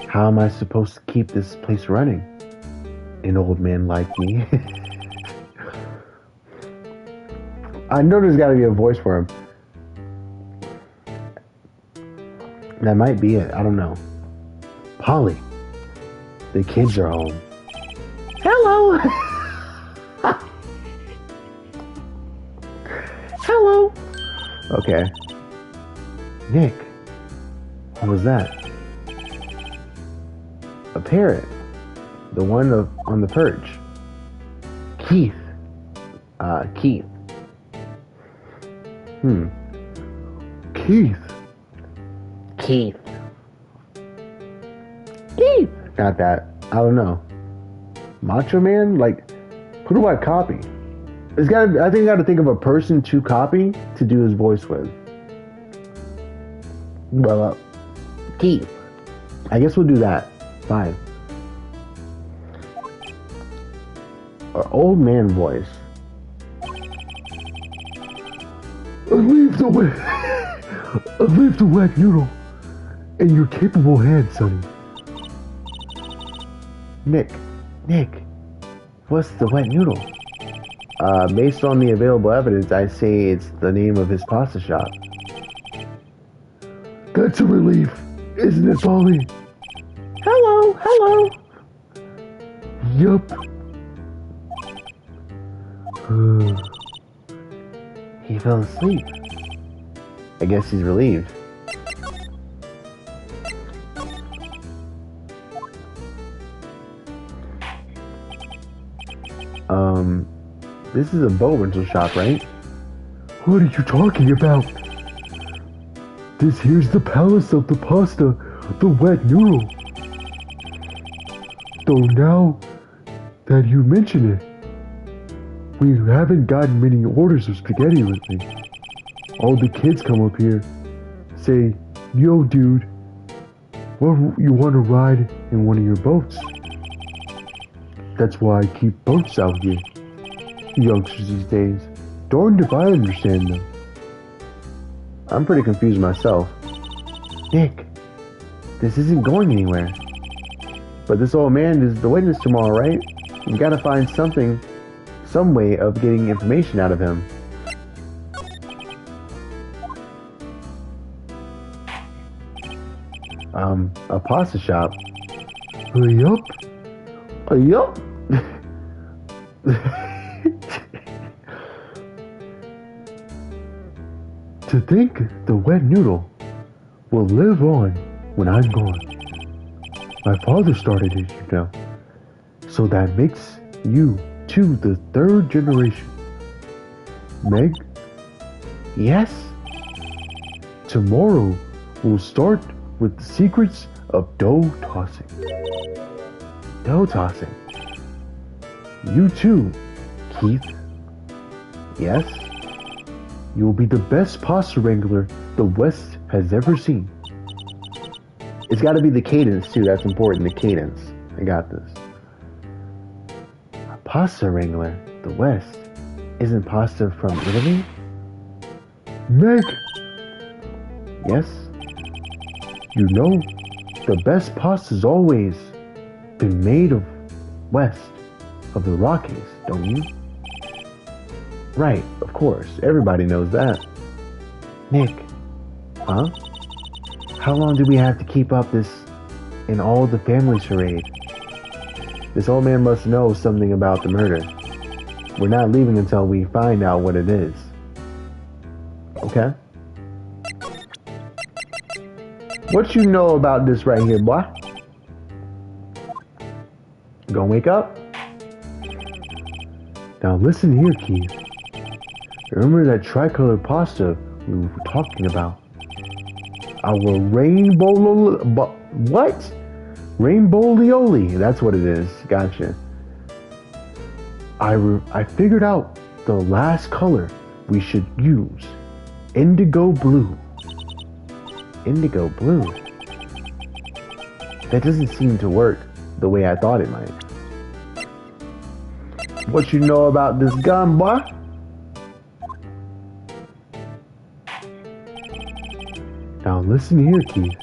How am I supposed to keep this place running? An old man like me. I know there's gotta be a voice for him. That might be it. I don't know. Polly, the kids are home. Hello. Hello. Okay. Nick, what was that? A parrot. The one on the perch. Keith. Keith.
Keith,
Keith. Not that. I don't know. Macho Man? Like, who do I copy? I think I gotta think of a person to copy to do his voice with. Well, Keith. I guess we'll do that. Fine. Our old man voice.
leave the wet noodle in your capable hands, Sonny.
Nick, what's the wet noodle? Based on the available evidence, I say it's the name of his pasta shop.
That's a relief, isn't it, Polly?
Hello.
Yup.
He fell asleep. I guess he's relieved. This is a boat rental shop, right?
What are you talking about? This here's the palace of the pasta, the wet noodle. Though now that you mention it, we haven't gotten many orders of spaghetti lately. All the kids come up here, say, "Yo, dude, what you want to ride in one of your boats?" That's why I keep boats out here. Youngsters these days, darned if I understand them.
I'm pretty confused myself. Nick, this isn't going anywhere. But this old man is the witness tomorrow, right? We've got to find some way of getting information out of him. A pasta shop.
Yup.
Yup.
To think the wet noodle will live on when I'm gone. My father started it, you know. So that makes you two the third generation. Meg,
Yes?
tomorrow we'll start with the secrets of dough tossing.
Dough tossing.
You too, Keith.
Yes?
You will be the best pasta wrangler the West has ever seen.
It's got to be the cadence, too. That's important, the cadence. I got this. A pasta wrangler, the West. Isn't pasta from Italy?
Meg,
Yes?
you know, the best pasta's always been made of west of the Rockies, don't you?
Right, of course. Everybody knows that. Nick,
Huh?
how long do we have to keep up this in all the family charade? This old man must know something about the murder. We're not leaving until we find out what it is. Okay? What you know about this right here, boy? Gonna wake up?
Now listen here, Keith. Remember that tricolor pasta we were talking about? Our rainbow... What?
Rainbow lioli. That's what it is. Gotcha.
I figured out the last color we should use. Indigo blue.
Indigo blue. That doesn't seem to work the way I thought it might. What you know about this gun, boy?
Now listen here, Keith.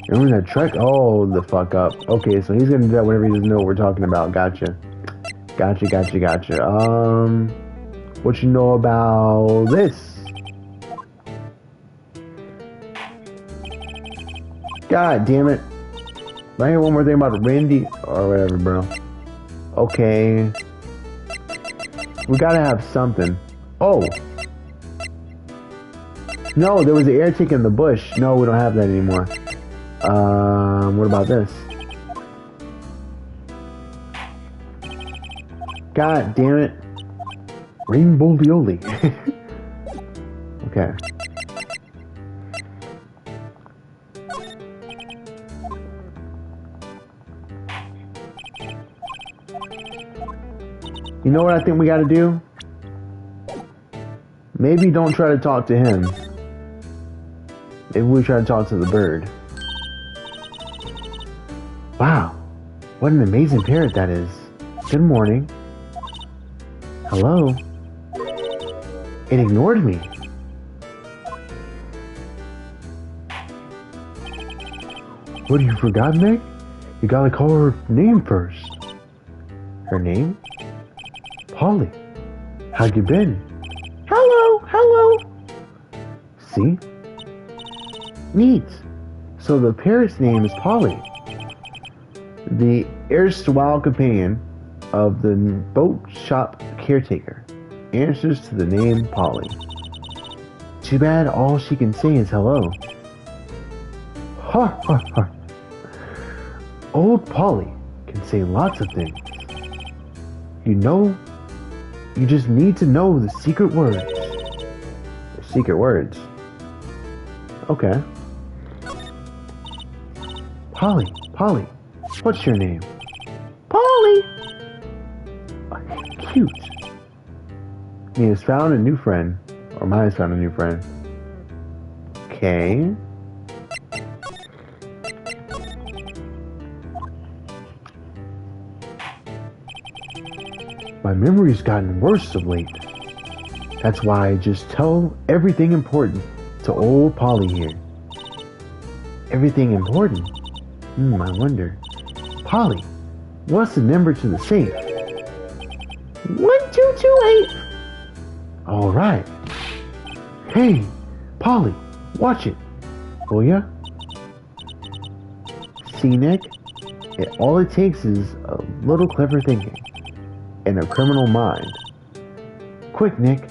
Remember that trek? Oh, the fuck up. Okay, so he's gonna do that whenever he doesn't know what we're talking about. Gotcha. What you know about this? God damn it. I hear one more thing about Randy or whatever, bro. Okay. We gotta have something. Oh. No, there was an air tick in the bush. No, we don't have that anymore. What about this? God damn it.
Rainbow lioli.
Okay. You know what I think we gotta do? Maybe don't try to talk to him. Maybe we try to talk to the bird. Wow. What an amazing parrot that is. Good morning. Hello? It ignored me.
What, you forgot, Meg? You gotta call her name first.
Her name?
Polly. How you been?
Hello. See? Neat. So the parrot's name is Polly. The erstwhile companion of the boat shop caretaker answers to the name Polly. Too bad all she can say is hello.
Ha ha ha. Old Polly can say lots of things.
You know, you just need to know the secret words. The secret words? Okay. Polly, what's your name? Polly! Cute. Me has found a new friend. Or mine has found a new friend. Okay. My memory's gotten worse of late. That's why I just tell everything important to old Polly here. Everything important? I wonder. Polly, what's the number to the safe? 1228. All right. Hey, Polly, watch it. Oh yeah? See, Nick? All it takes is a little clever thinking and a criminal mind. Quick, Nick,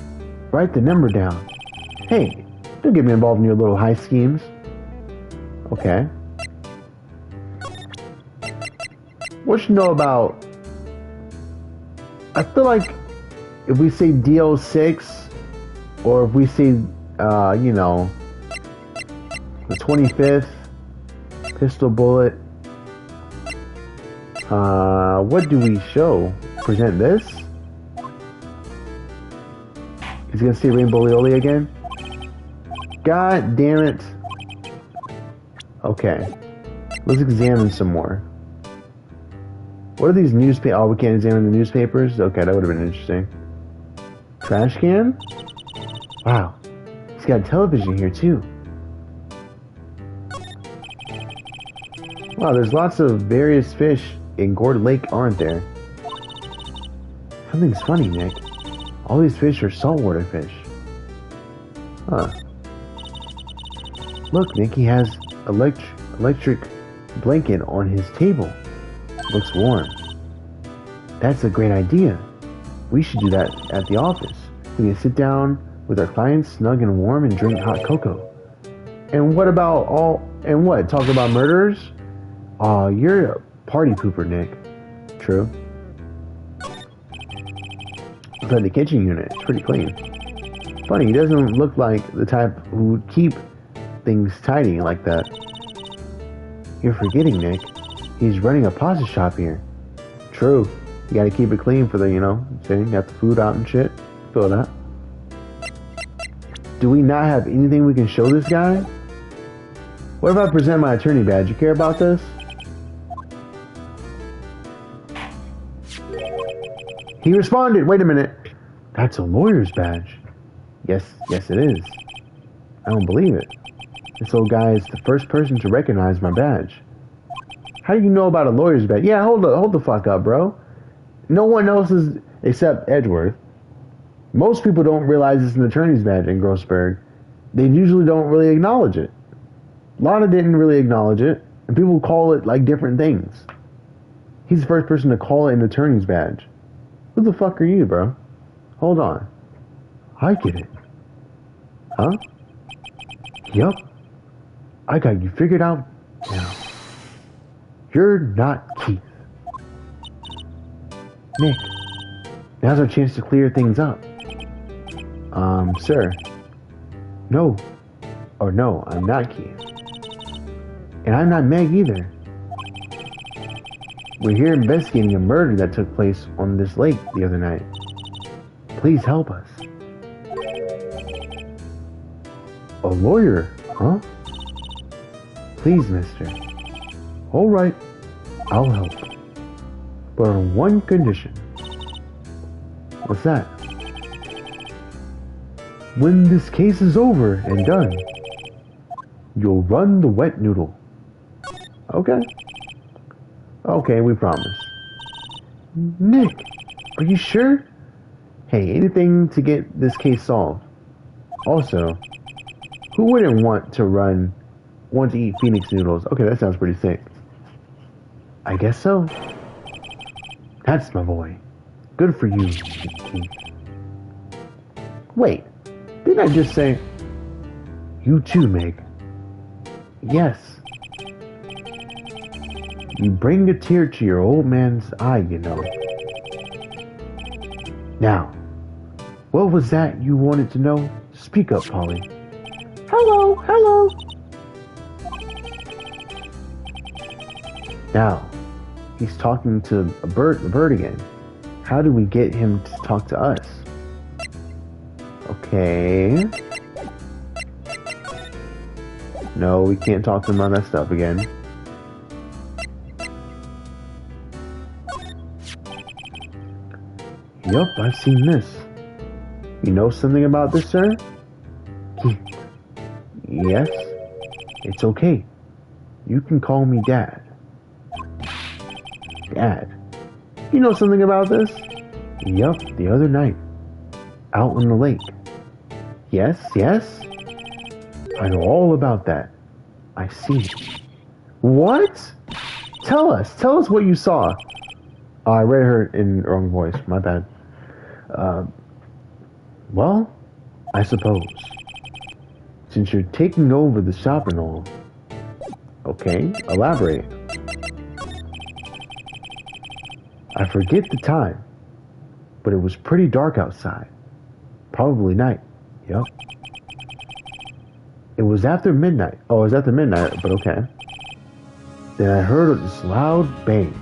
write the number down. Hey, don't get me involved in your little heist schemes. Okay. What you know about... I feel like if we say DO6, or if we say, you know, the 25th, pistol bullet, what do we show? Present this? Is he gonna say Rainbow Lioli again? God damn it. Okay. Let's examine some more. What are these newspapers? Oh, we can't examine the newspapers? Okay, that would have been interesting. Trash can? Wow. He's got a television here too. Wow, there's lots of various fish in Gourd Lake, aren't there? Something's funny, Nick. All these fish are saltwater fish. Huh. Look, Nick, he has electric blanket on his table. Looks warm. That's a great idea. We should do that at the office. We can sit down with our clients, snug and warm, and drink hot cocoa. And what about talk about murderers? Aw, you're a party pooper, Nick. True. Look at the kitchen unit. It's pretty clean. Funny, he doesn't look like the type who would keep things tidy like that. You're forgetting, Nick. He's running a pasta shop here. True. You gotta keep it clean for the, saying, got the food out and shit. Feel that. Do we not have anything we can show this guy? What if I present my attorney badge? You care about this? He responded. Wait a minute. That's a lawyer's badge. Yes, it is. I don't believe it. This old guy is the first person to recognize my badge. How do you know about a lawyer's badge? Yeah, hold the fuck up, bro. No one else is except Edgeworth. Most people don't realize it's an attorney's badge in Grossberg. They usually don't really acknowledge it. Lana didn't really acknowledge it, and people call it like different things. He's the first person to call it an attorney's badge. Who the fuck are you, bro? Hold on. I get it. Huh? Yup. I got you figured out now. You're not Keith. Nick, now's our chance to clear things up. Sir. No. Or no, I'm not Keith. And I'm not Meg either. We're here investigating a murder that took place on this lake the other night. Please help us. A lawyer, huh? Please, mister. All right, I'll help. But on one condition. What's that? When this case is over and done, you'll run the wet noodle. Okay. Okay, we promise. Nick, are you sure? Hey, anything to get this case solved. Also, who wouldn't want to eat Phoenix noodles? Okay, that sounds pretty sick. I guess so. That's my boy. Good for you, Keith. Wait, didn't I just say... You too, Meg. Yes. You bring a tear to your old man's eye, you know. Now, what was that you wanted to know? Speak up, Polly. Hello. Now, he's talking to the bird again. How do we get him to talk to us? Okay. No, we can't talk to him on that stuff again. Yup, I've seen this. You know something about this, sir? Keith. Yes? It's okay. You can call me Dad. Dad? You know something about this? Yup, the other night. Out on the lake. Yes? I know all about that. I see it. What? Tell us what you saw. Oh, I read her in the wrong voice. My bad. Well, I suppose. Since you're taking over the shop and all. Okay, elaborate. I forget the time, but it was pretty dark outside. Probably night. Yep. It was after midnight. Oh, it was after midnight, but okay. Then I heard this loud bang.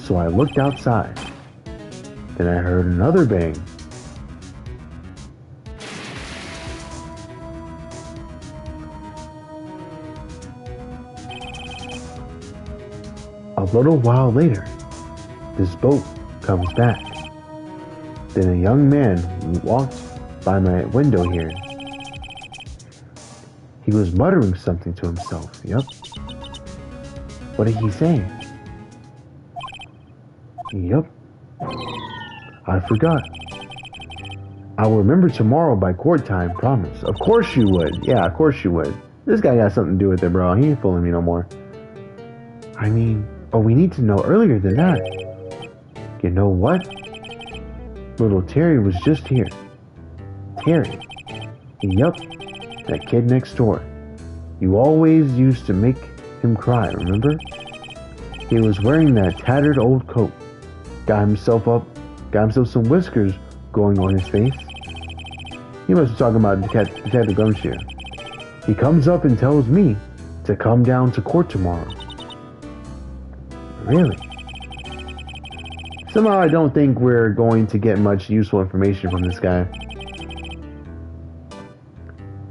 So I looked outside. Then I heard another bang. A little while later, this boat comes back. Then a young man walked by my window here. He was muttering something to himself. Yep. What did he say? Yep. I forgot. I'll remember tomorrow by court time, promise. Of course you would. Yeah, of course you would. This guy got something to do with it, bro. He ain't fooling me no more. I mean, oh, we need to know earlier than that. You know what? Little Terry was just here. Terry. Yup, that kid next door. You always used to make him cry, remember? He was wearing that tattered old coat. Got himself some whiskers going on his face. He must be talking about Detective Gumshoe. He comes up and tells me to come down to court tomorrow. Really? Somehow I don't think we're going to get much useful information from this guy.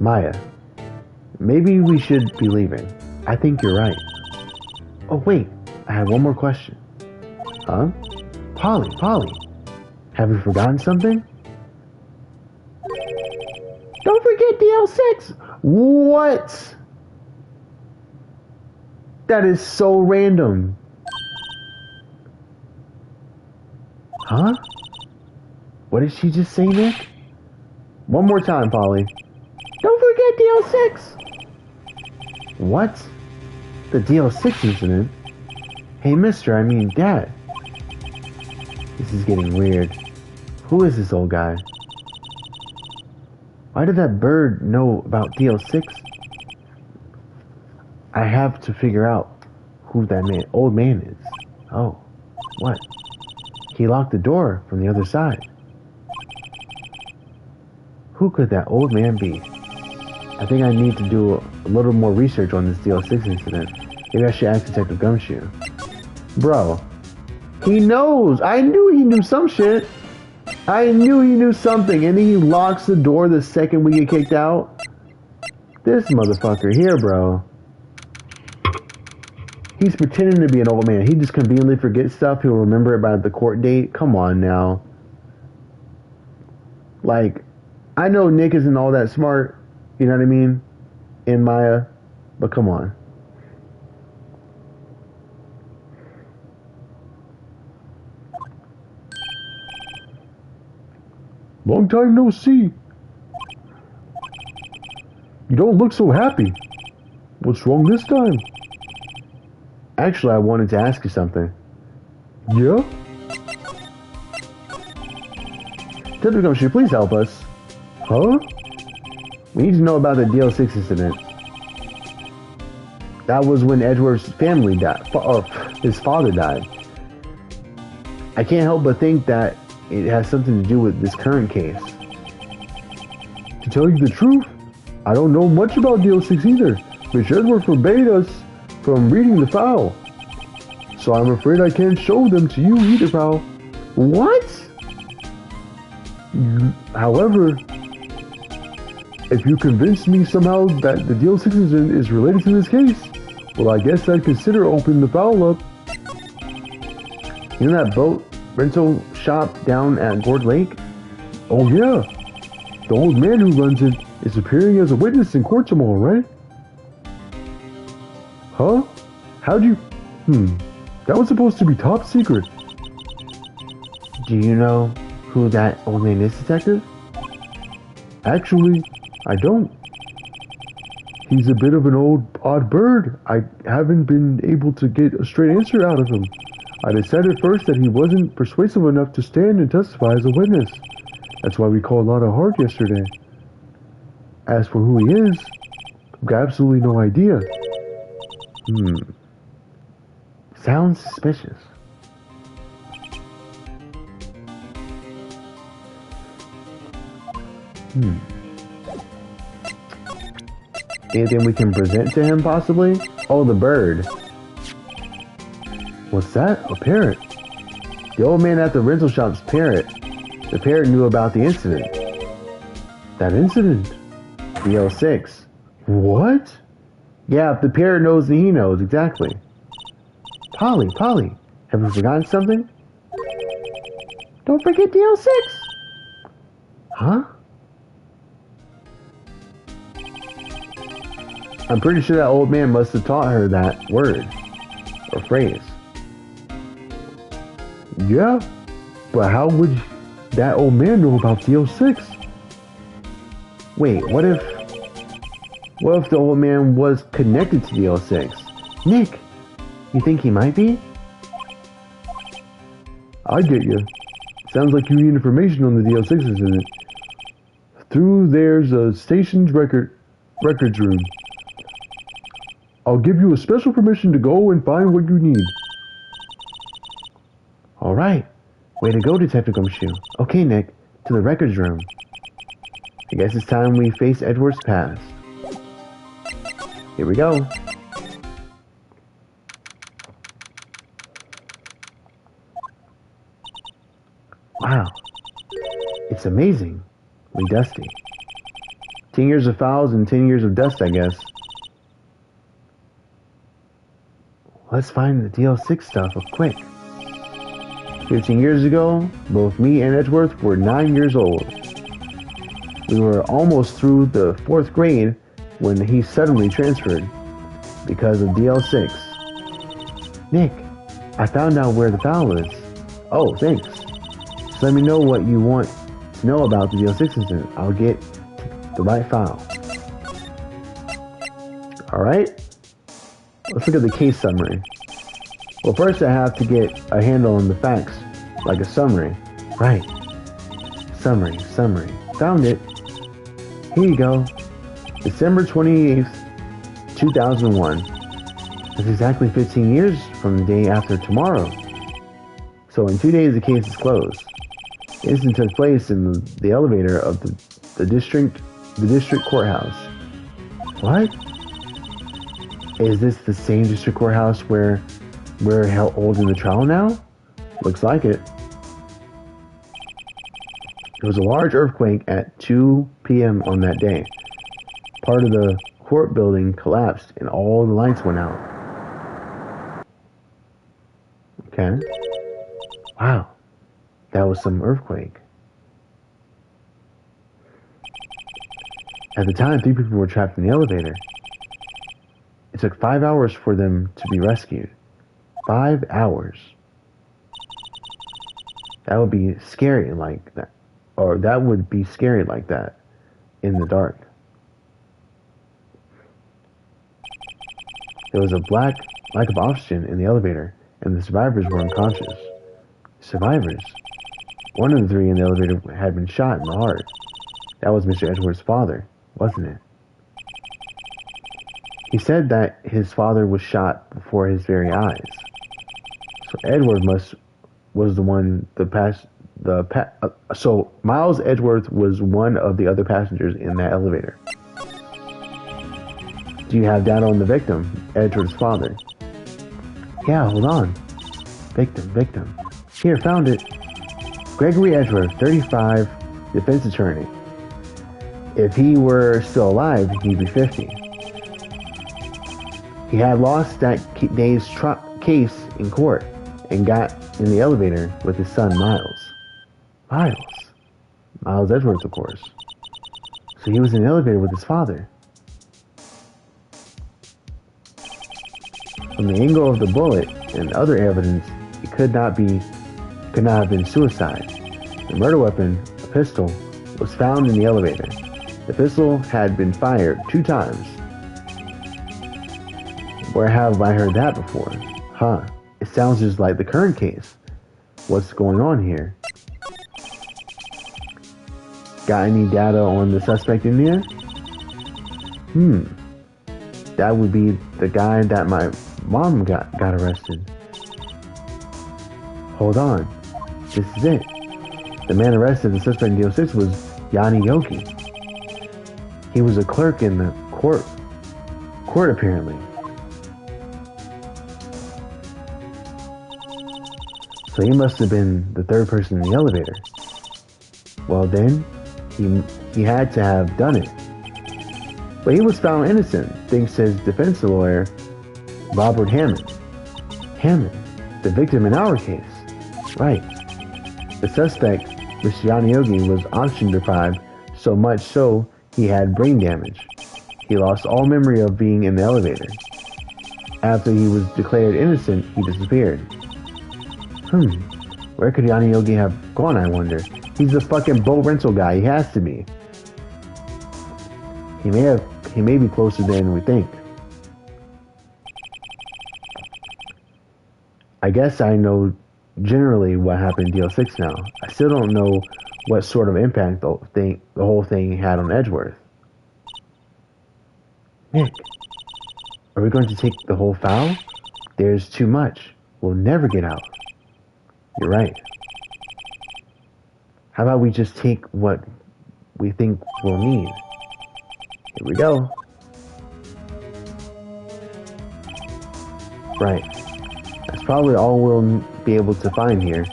Maya, maybe we should be leaving. I think you're right. Oh wait, I have one more question. Huh? Polly, have you forgotten something? Don't forget DL6! What? That is so random. Huh? What did she just say, Nick? One more time, Polly. Don't forget DL6! What? The DL6 incident? Hey, Dad. This is getting weird. Who is this old guy? Why did that bird know about DL6? I have to figure out who that old man is. Oh, what? He locked the door from the other side. Who could that old man be? I think I need to do a little more research on this DL6 incident. Maybe I should ask Detective Gumshoe. Bro, he knows. I knew he knew some shit. I knew he knew something, and he locks the door the second we get kicked out. This motherfucker here, bro. He's pretending to be an old man. He just conveniently forgets stuff. He'll remember it by the court date. Come on now. Like, I know Nick isn't all that smart, you know what I mean, in Maya, but come on.
Long time no see. You don't look so happy. What's wrong this time?
Actually, I wanted to ask you something.
Yeah?
Detective Gumshoe, please help us.
Huh?
We need to know about the DL6 incident. That was when Edward's family died, or his father died. I can't help but think that it has something to do with this current case.
To tell you the truth, I don't know much about DL6 either. Mr. Edward forbade us from reading the file. So I'm afraid I can't show them to you either, pal.
What?
However, if you convince me somehow that the DL6 incident is related to this case, well, I guess I'd consider opening the file up.
You know that boat rental shop down at Gourd Lake?
Oh yeah. The old man who runs it is appearing as a witness in court tomorrow, right? Huh? How'd you... That was supposed to be top secret.
Do you know who that old man is, Detective?
Actually, I don't. He's a bit of an odd bird. I haven't been able to get a straight answer out of him. I decided first that he wasn't persuasive enough to stand and testify as a witness. That's why we called Lotta Hart yesterday. As for who he is, I've got absolutely no idea.
Sounds suspicious. Anything we can present to him, possibly? Oh, the bird. What's that? A parrot. The old man at the rental shop's parrot. The parrot knew about the incident.
That incident?
DL6.
What?
Yeah, if the parrot knows, then he knows, exactly. Polly, have you forgotten something? Don't forget DL6! Huh? I'm pretty sure that old man must have taught her that word or phrase.
Yeah, but how would that old man know about the O6?
Wait, what if the old man was connected to the L6? Nick, you think he might be?
I get you. Sounds like you need information on the DL6s, isn't it? Through there's a station's records room. I'll give you a special permission to go and find what you need.
All right. Way to go, Detective Gumshoe. Okay, Nick, to the records room. I guess it's time we face Edward's past. Here we go. Wow. It's amazingly dusty. 10 years of files and 10 years of dust, I guess. Let's find the DL6 stuff quick. 15 years ago, both me and Edgeworth were 9 years old. We were almost through the 4th grade when he suddenly transferred because of DL6. Nick, I found out where the file is. Oh, thanks. Just let me know what you want to know about the DL6 incident. I'll get the right file. Alright, let's look at the case summary. Well, first I have to get a handle on the facts, like a summary. Right. Summary. Found it. Here you go. December 28th, 2001. That's exactly 15 years from the day after tomorrow. So in 2 days the case is closed. The incident took place in the elevator of the district courthouse. What? Is this the same district courthouse where we're holding the trial now? Looks like it. There was a large earthquake at 2 p.m. on that day. Part of the court building collapsed and all the lights went out. Okay. Wow. That was some earthquake. At the time, 3 people were trapped in the elevator. It took 5 hours for them to be rescued. 5 hours. That would be scary like that. Or that would be scary like that in the dark. There was a lack of oxygen in the elevator, and the survivors were unconscious. Survivors? One of the 3 in the elevator had been shot in the heart. That was Mr. Edwards' father, wasn't it? He said that his father was shot before his very eyes. So Edward was the one so Miles Edgeworth was one of the other passengers in that elevator. Do you have data on the victim, Edward's father? Yeah, hold on. Victim. Here, found it. Gregory Edgeworth, 35, defense attorney. If he were still alive, he'd be 50. He had lost that day's case in court and got in the elevator with his son Miles. Miles Edgeworth, of course. So he was in the elevator with his father. From the angle of the bullet and other evidence, it could not have been suicide. The murder weapon, a pistol, was found in the elevator. The pistol had been fired 2 times. Where have I heard that before? Huh. It sounds just like the current case. What's going on here? Got any data on the suspect in there? That would be the guy that my mom got arrested. Hold on. This is it. The man arrested, the suspect in DO6 was Yanni Yogi. He was a clerk in the court apparently. So he must have been the 3rd person in the elevator. Well then, he had to have done it. But he was found innocent, thanks to his defense lawyer, Robert Hammond. Hammond, the victim in our case. Right. The suspect, Mr. Yanni Yogi, was oxygen deprived, so much so he had brain damage. he lost all memory of being in the elevator. After he was declared innocent, he disappeared. Where could Yanni Yogi have gone, I wonder? He's a fucking boat rental guy. He has to be. He may be closer than we think. I guess I know generally what happened in DL6 now. I still don't know what sort of impact the whole thing had on Edgeworth. Nick, are we going to take the whole foul? There's too much. We'll never get out. You're right. How about we just take what we think we'll need? Here we go. Right. That's probably all we'll be able to find here.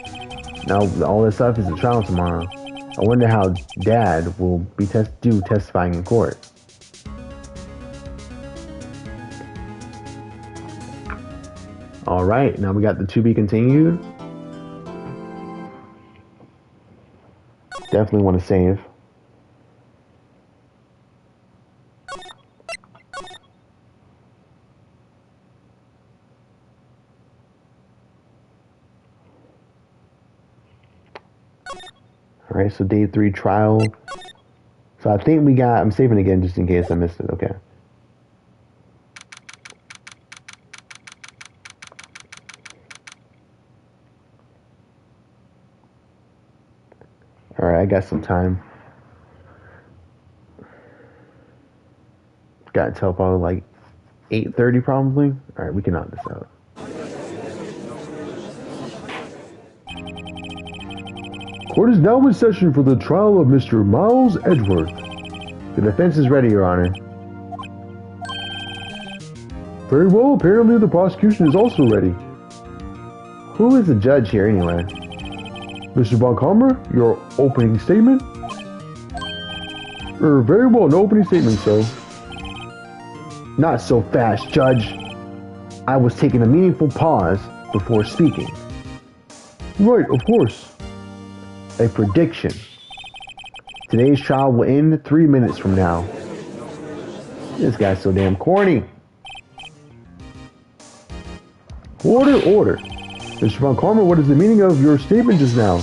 Now, all this stuff is a trial tomorrow. I wonder how Dad will be testifying in court. Alright, now we got the to be continued. Definitely want to save. Alright, so day 3 trial. So I think I'm saving again just in case I missed it. Okay. Alright, I got some time. Got until probably like 8:30 probably. Alright, we can knock this out.
Court is now in session for the trial of Mr. Miles Edgeworth.
The defense is ready, Your Honor.
Very well, apparently the prosecution is also ready.
Who is the judge here anyway?
Mr. Von Kammer, your opening statement? Very well, no opening statement, so.
Not so fast, Judge. I was taking a meaningful pause before speaking.
Right, of course.
A prediction. Today's trial will end 3 minutes from now. This guy's so damn corny.
Order. Mr. Von Kammer, what is the meaning of your statement just now?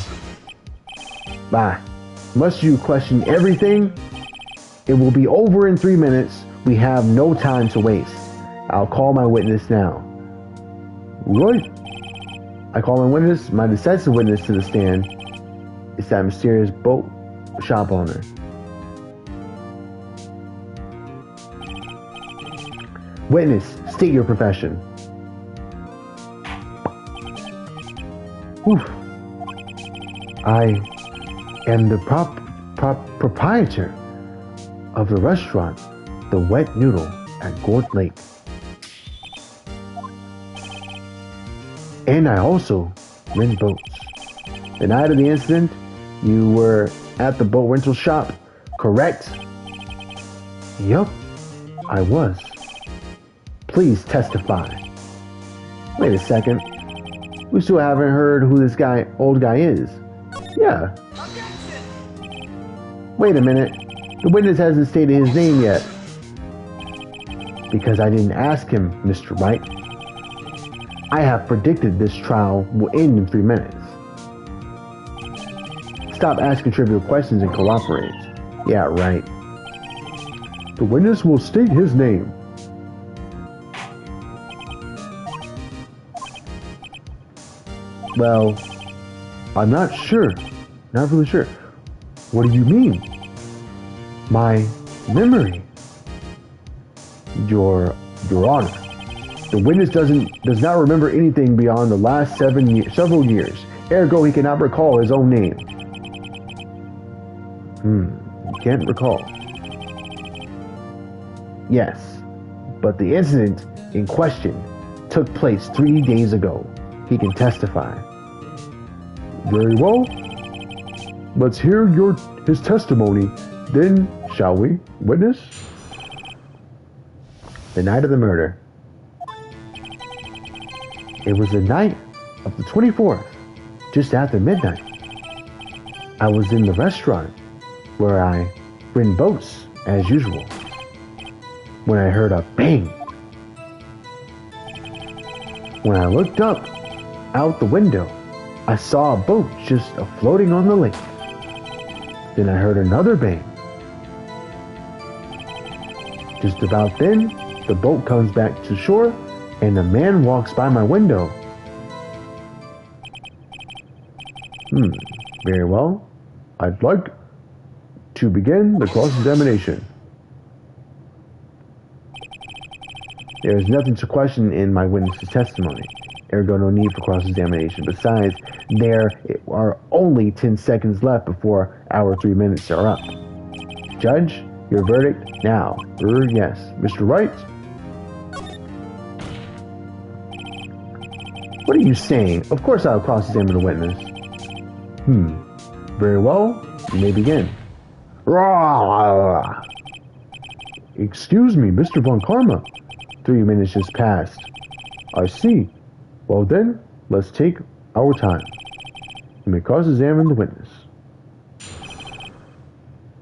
Bah. Must you question everything? It will be over in 3 minutes. We have no time to waste. I'll call my witness now.
Right.
I call my decisive witness to the stand. It's that mysterious boat shop owner. Witness, state your profession.
Oof.
I am the proprietor of the restaurant, The Wet Noodle at Gourd Lake. And I also rent boats. The night of the incident, you were at the boat rental shop, correct? Yup, I was. Please testify. Wait a second. We still haven't heard who this old guy is. Yeah. Wait a minute. The witness hasn't stated his name yet. Because I didn't ask him, Mr. Wright. I have predicted this trial will end in 3 minutes. Stop asking trivial questions and cooperate. Yeah, right.
The witness will state his name.
Well, I'm not sure. Not really sure.
What do you mean?
My memory. Your Honor. The witness does not remember anything beyond the last several years. Ergo, he cannot recall his own name. He can't recall. Yes, but the incident in question took place 3 days ago. He can testify.
Very well. Let's hear his testimony. Then, shall we, witness?
The night of the murder. It was the night of the 24th, just after midnight. I was in the restaurant where I rent boats as usual. when I heard a bang. When I looked up out the window, I saw a boat just floating on the lake. Then I heard another bang. Just about then, the boat comes back to shore and a man walks by my window. Very well. I'd like to begin the cross-examination. There is nothing to question in my witness's testimony. Ergo, no need for cross-examination. Besides, there are only 10 seconds left before our 3 minutes are up. Judge, your verdict now. Yes. Mr. Wright? What are you saying? Of course I'll cross-examine the witness. Very well. You may begin.
Excuse me, Mr. Von Karma.
3 minutes just passed.
I see. Well then, let's take our time. You may cross-examine the witness.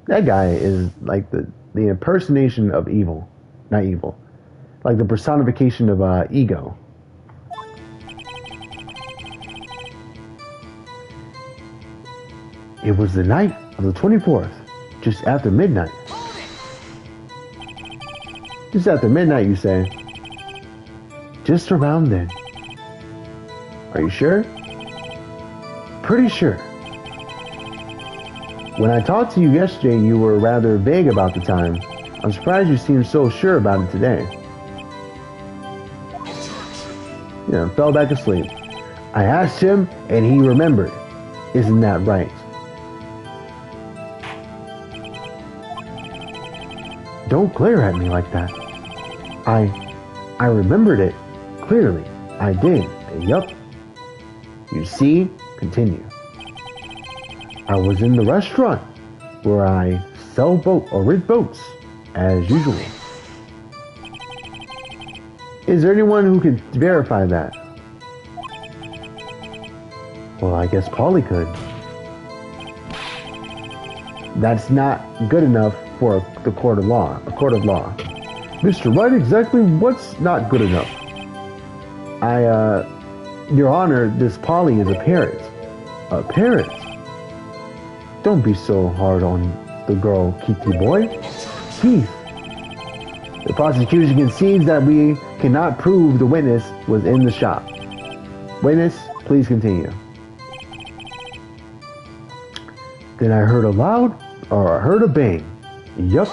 That guy is like the impersonation of evil. Not evil. Like the personification of ego. It was the night of the 24th, just after midnight. Just after midnight, you say? Just around then. Are you sure? Pretty sure. When I talked to you yesterday, you were rather vague about the time. I'm surprised you seem so sure about it today. Fell back asleep. I asked him, and he remembered. Isn't that right? Don't glare at me like that. I remembered it. Clearly, I did. Yup. You see? Continue. I was in the restaurant where I sell rent boats, as usual. Is there anyone who could verify that? Well, I guess Polly could. That's not good enough for the court of law. A court of law.
Mr. Wright, exactly what's not good enough?
Your Honor, this Polly is a parrot.
A parrot?
Don't be so hard on the girl, Kitty boy. Keith. The prosecution concedes that we cannot prove the witness was in the shop. Witness, please continue.
Then I heard a bang. Yup.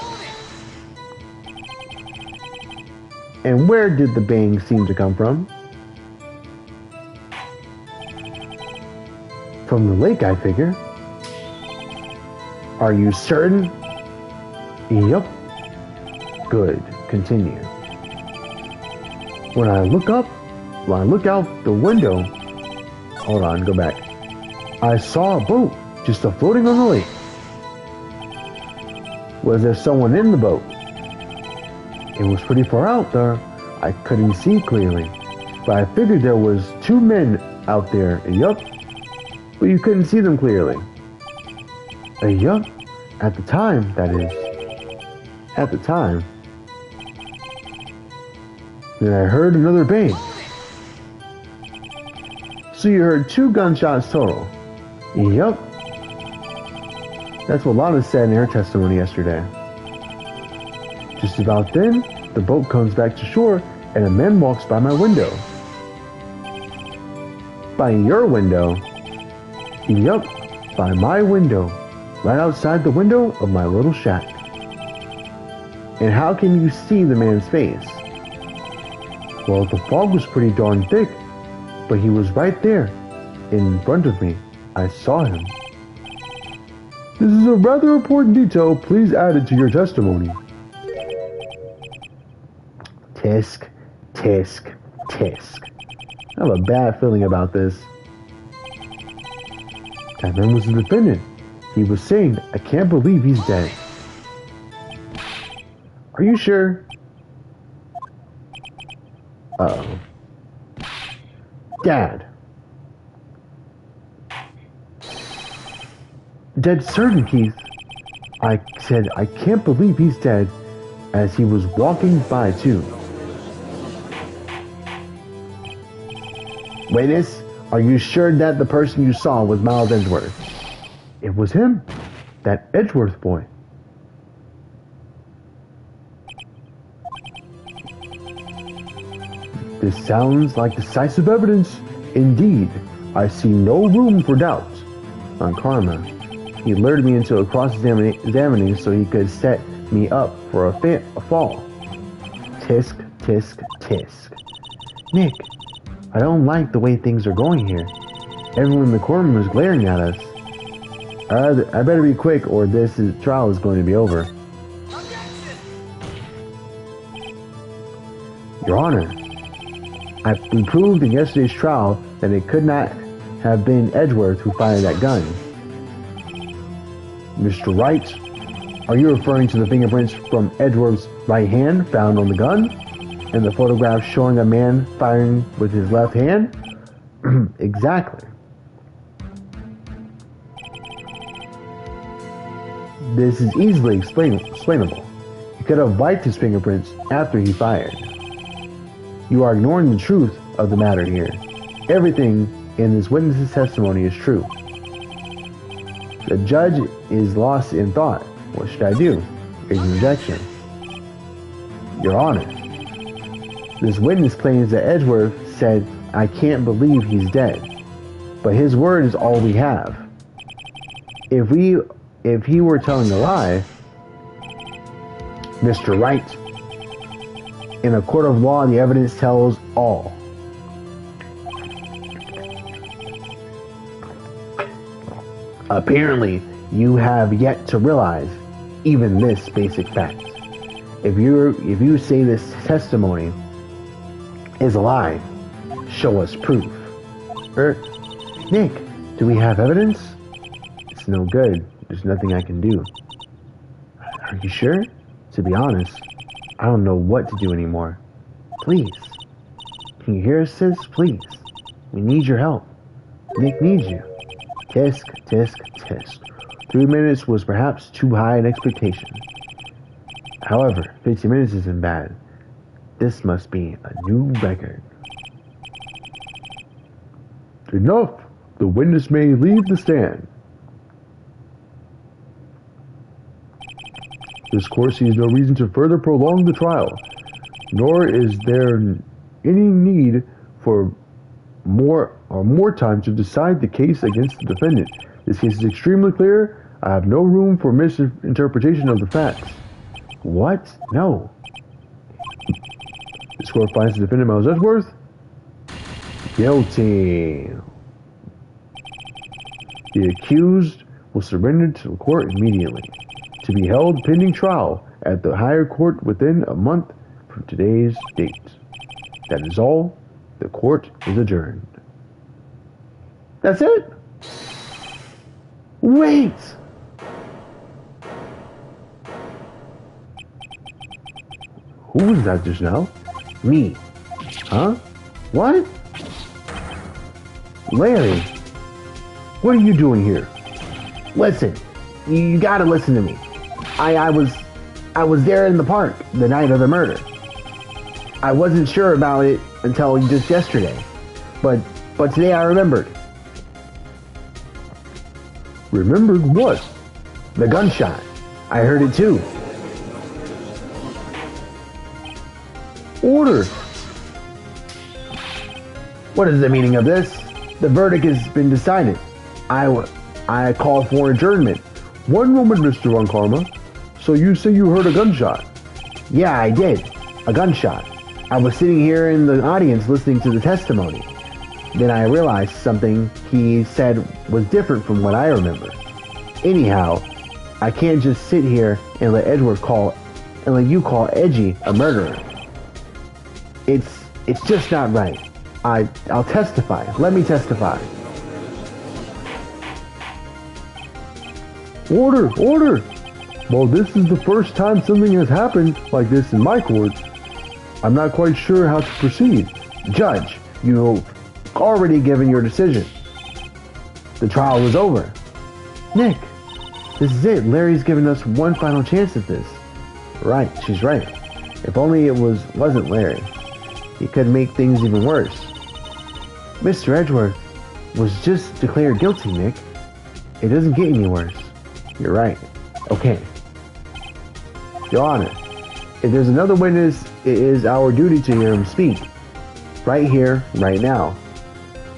And where did the bang seem to come from?
From the lake, I figure.
Are you certain?
Yup.
Good. Continue.
When I look out the window,
hold on, go back.
I saw a boat just floating on the lake.
Was there someone in the boat?
It was pretty far out there. I couldn't see clearly, but I figured there was 2 men out there. Yup.
But you couldn't see them clearly.
Yup. At the time, that is.
At the time.
Then I heard another bang.
So you heard 2 gunshots total?
Yup.
That's what Lana said in her testimony yesterday.
Just about then, the boat comes back to shore and a man walks by my window.
By your window?
Yup, by my window. Right outside the window of my little shack.
And how can you see the man's face?
Well, the fog was pretty darn thick, but he was right there, in front of me. I saw him. This is a rather important detail. Please add it to your testimony.
Tisk, tisk, tisk. I have a bad feeling about this.
That man was the defendant. He was saying, I can't believe he's dead.
Are you sure? Uh-oh. Dad.
Dead certain, Keith. I said, I can't believe he's dead.
as he was walking by too. Witness, are you sure that the person you saw was Miles Edgeworth?
It was him. That Edgeworth boy. This sounds like decisive evidence. Indeed, I see no room for doubt.
On karma, he lured me into a cross-examining so he could set me up for a fall. Tisk, tisk, tisk. Nick, I don't like the way things are going here. Everyone in the courtroom is glaring at us. I better be quick or this trial is going to be over. Your Honor, we proved in yesterday's trial that it could not have been Edgeworth who fired that gun.
Mr. Wright, are you referring to the fingerprints from Edgeworth's right hand found on the gun?
And the photograph showing a man firing with his left hand? Exactly. This is easily explainable. He could have wiped his fingerprints after he fired. You are ignoring the truth of the matter here. Everything in this witness's testimony is true. The judge is lost in thought. What should I do? Raise an objection. Your Honor, this witness claims that Edgeworth said, "I can't believe he's dead." But his word is all we have. If he were telling a lie, Mr. Wright, in a court of law, the evidence tells all. Apparently, you have yet to realize even this basic fact. If you say this testimony is a lie, show us proof. Nick, do we have evidence? It's no good. There's nothing I can do. Are you sure? To be honest, I don't know what to do anymore. Please. Can you hear us, sis? Please. We need your help. Nick needs you. Tisk, tisk, tisk. 3 minutes was perhaps too high an expectation. However, 50 minutes isn't bad. This must be a new record.
Enough! The witness may leave the stand. This court sees no reason to further prolong the trial, nor is there any need for more time to decide the case against the defendant. This case is extremely clear. I have no room for misinterpretation of the facts.
What? No.
This court finds the defendant Miles Edgeworth guilty. The accused will surrender to the court immediately, to be held pending trial at the higher court within a month from today's date. That is all. The court is adjourned.
That's it? Wait!
Who was that just now?
Me. Huh? What?
Larry, what are you doing here?
Listen, you gotta listen to me. I was there in the park the night of the murder. I wasn't sure about it until just yesterday, but today I remembered.
Remembered what?
The gunshot. I heard it too.
Order!
What is the meaning of this? The verdict has been decided. I call for adjournment.
One moment, Mr. Von Karma. So you say you heard a gunshot?
Yeah, I did. A gunshot. I was sitting here in the audience listening to the testimony. Then I realized something he said was different from what I remember. Anyhow, I can't just sit here and let you call Edgy a murderer. It's just not right. I'll testify. Let me testify.
Order! Order! Well, this is the first time something has happened like this in my court. I'm not quite sure how to proceed.
Judge, you've already given your decision. The trial was over. Nick, this is it. Larry's given us one final chance at this. Right, she's right. If only it wasn't Larry. He could make things even worse. Mr. Edgeworth was just declared guilty, Nick. It doesn't get any worse. You're right. Okay. Your Honor, if there's another witness, it is our duty to hear him speak. Right here, right now.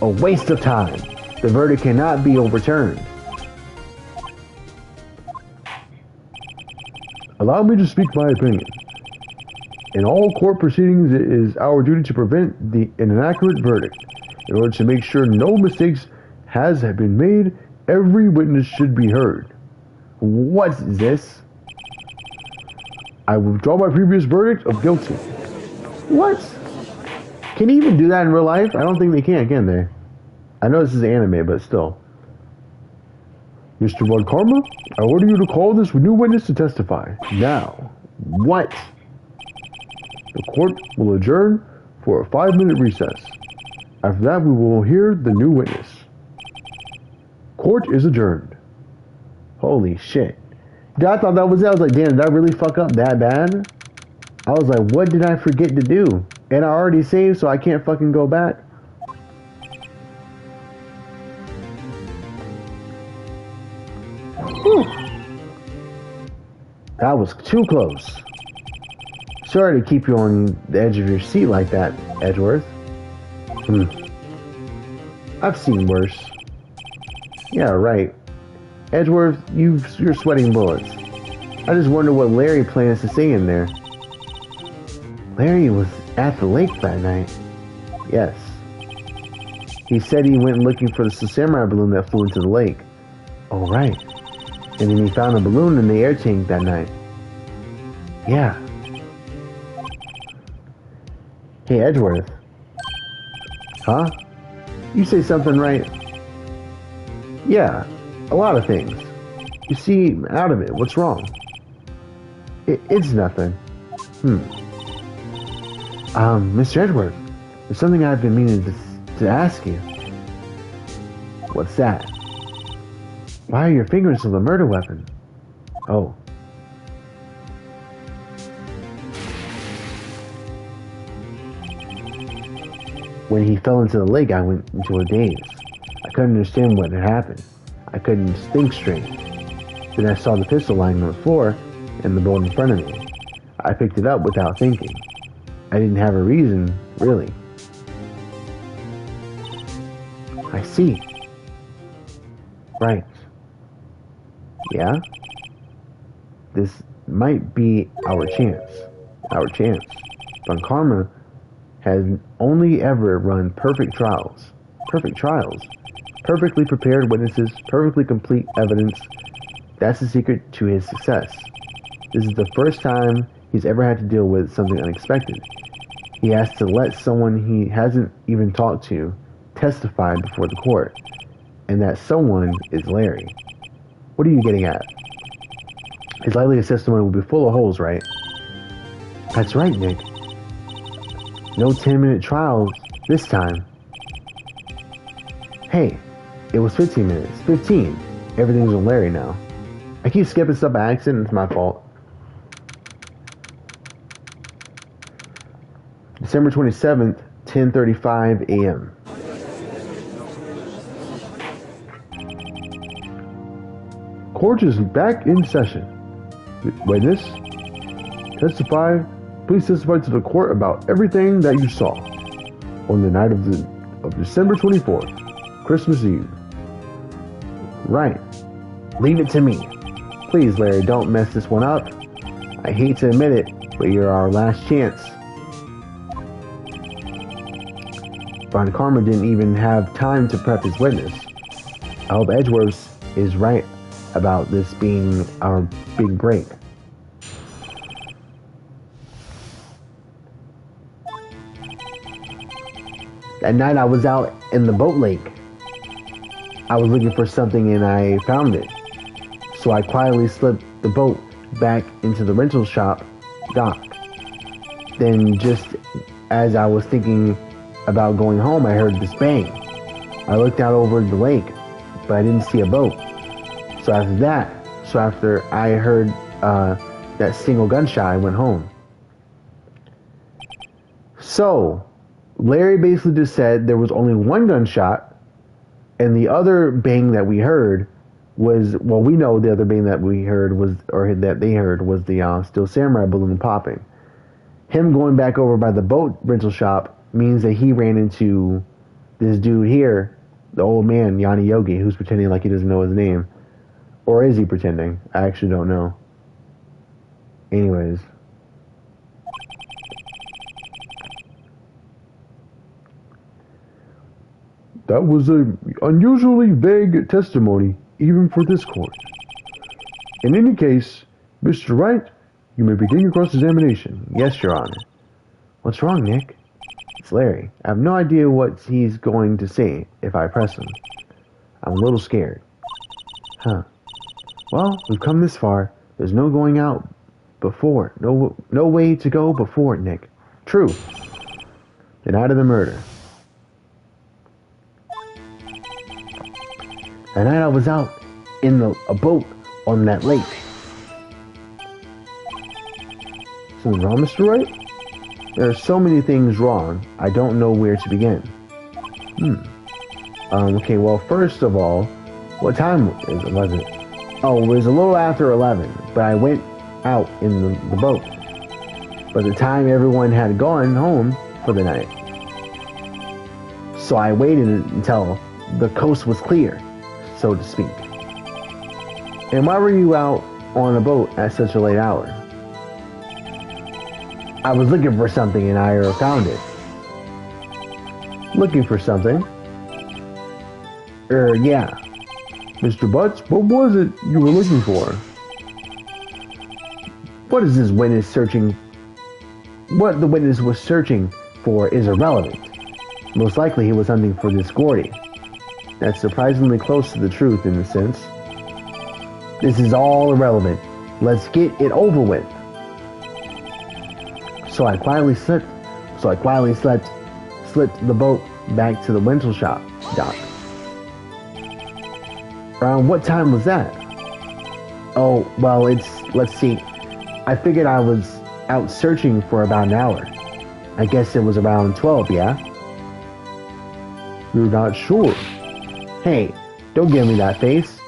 A waste of time. The verdict cannot be overturned.
Allow me to speak my opinion. In all court proceedings, it is our duty to prevent an inaccurate verdict. In order to make sure no mistakes have been made, every witness should be heard.
What's this?
I withdraw my previous verdict of guilty.
What? Can you even do that in real life? I don't think they can they? I know this is anime, but still.
Mr. Von Karma, I order you to call this new witness to testify. Now.
What?
The court will adjourn for a 5-minute recess. After that, we will hear the new witness. Court is adjourned.
Holy shit. I thought that was it. I was like, damn, did I really fuck up that bad? I was like, what did I forget to do? And I already saved, so I can't fucking go back. Whew. That was too close. Sorry to keep you on the edge of your seat like that, Edgeworth. I've seen worse. Yeah, right. Edgeworth, you're sweating bullets. I just wonder what Larry plans to say in there. Larry was at the lake that night. Yes. He said he went looking for the samurai balloon that flew into the lake. Oh, right. And then he found a balloon in the air tank that night. Yeah. Hey, Edgeworth. Huh? You say something right? Yeah, a lot of things. You see, out of it, what's wrong? It's nothing. Mr. Edgeworth, there's something I've been meaning to ask you. What's that? Why are your fingers on the murder weapon? Oh. When he fell into the lake, I went into a daze. I couldn't understand what had happened. I couldn't think straight. Then I saw the pistol lying on the floor and the bullet in front of me. I picked it up without thinking. I didn't have a reason, really. I see. Right. Yeah? This might be our chance. Our chance. Von Karma has only ever run perfect trials. Perfect trials. Perfectly prepared witnesses, perfectly complete evidence. That's the secret to his success. This is the first time he's ever had to deal with something unexpected. He has to let someone he hasn't even talked to testify before the court. And that someone is Larry. What are you getting at? His likely testimony will be full of holes, right? That's right, Nick. No 10-minute trials this time. Hey, it was 15 minutes. 15. Everything's on Larry now. I keep skipping stuff by accident. It's my fault. December 27th, 10:35 a.m.
Court is back in session. Witness, testify. Please testify to the court about everything that you saw on the night of December 24th, Christmas Eve.
Right. Leave it to me. Please, Larry, don't mess this one up. I hate to admit it, but you're our last chance. Von Karma didn't even have time to prep his witness. I hope Edgeworth is right about this being our big break. That night I was out in the boat lake. I was looking for something and I found it. So I quietly slipped the boat back into the rental shop dock. Then just as I was thinking about going home, I heard this bang. I looked out over the lake, but I didn't see a boat. So after I heard that single gunshot and went home. So, Larry basically just said there was only one gunshot, and the other bang that we heard was, well, we know the other bang that we heard was, or that they heard was the Steel Samurai balloon popping. Him going back over by the boat rental shop means that he ran into this dude here, the old man, Yanni Yogi, who's pretending like he doesn't know his name. Or is he pretending? I actually don't know. Anyways.
That was a unusually vague testimony, even for this court. In any case, Mr. Wright, you may begin your cross-examination.
Yes, Your Honor. What's wrong, Nick? It's Larry. I have no idea what he's going to say if I press him. I'm a little scared. Huh. Well, we've come this far. There's no going out before. No way to go before, Nick. True. The night of the murder. That night I was out in a boat on that lake. Something wrong, Mr. Wright? There are so many things wrong, I don't know where to begin. Okay, well, first of all, what time was it? Oh, it was a little after 11, but I went out in the boat. By the time everyone had gone home for the night. So I waited until the coast was clear, so to speak. And why were you out on a boat at such a late hour? I was looking for something and I found it. Looking for something? Yeah.
Mr. Butts, what was it you were looking for?
What is this witness searching? What the witness was searching for is irrelevant. Most likely he was hunting for this Gordy. That's surprisingly close to the truth in a sense. This is all irrelevant. Let's get it over with. So I quietly slipped the boat back to the rental shop dock. Around what time was that? Oh, well, let's see. I figured I was out searching for about an hour. I guess it was around 12, yeah?
You're not sure.
Hey, don't give me that face.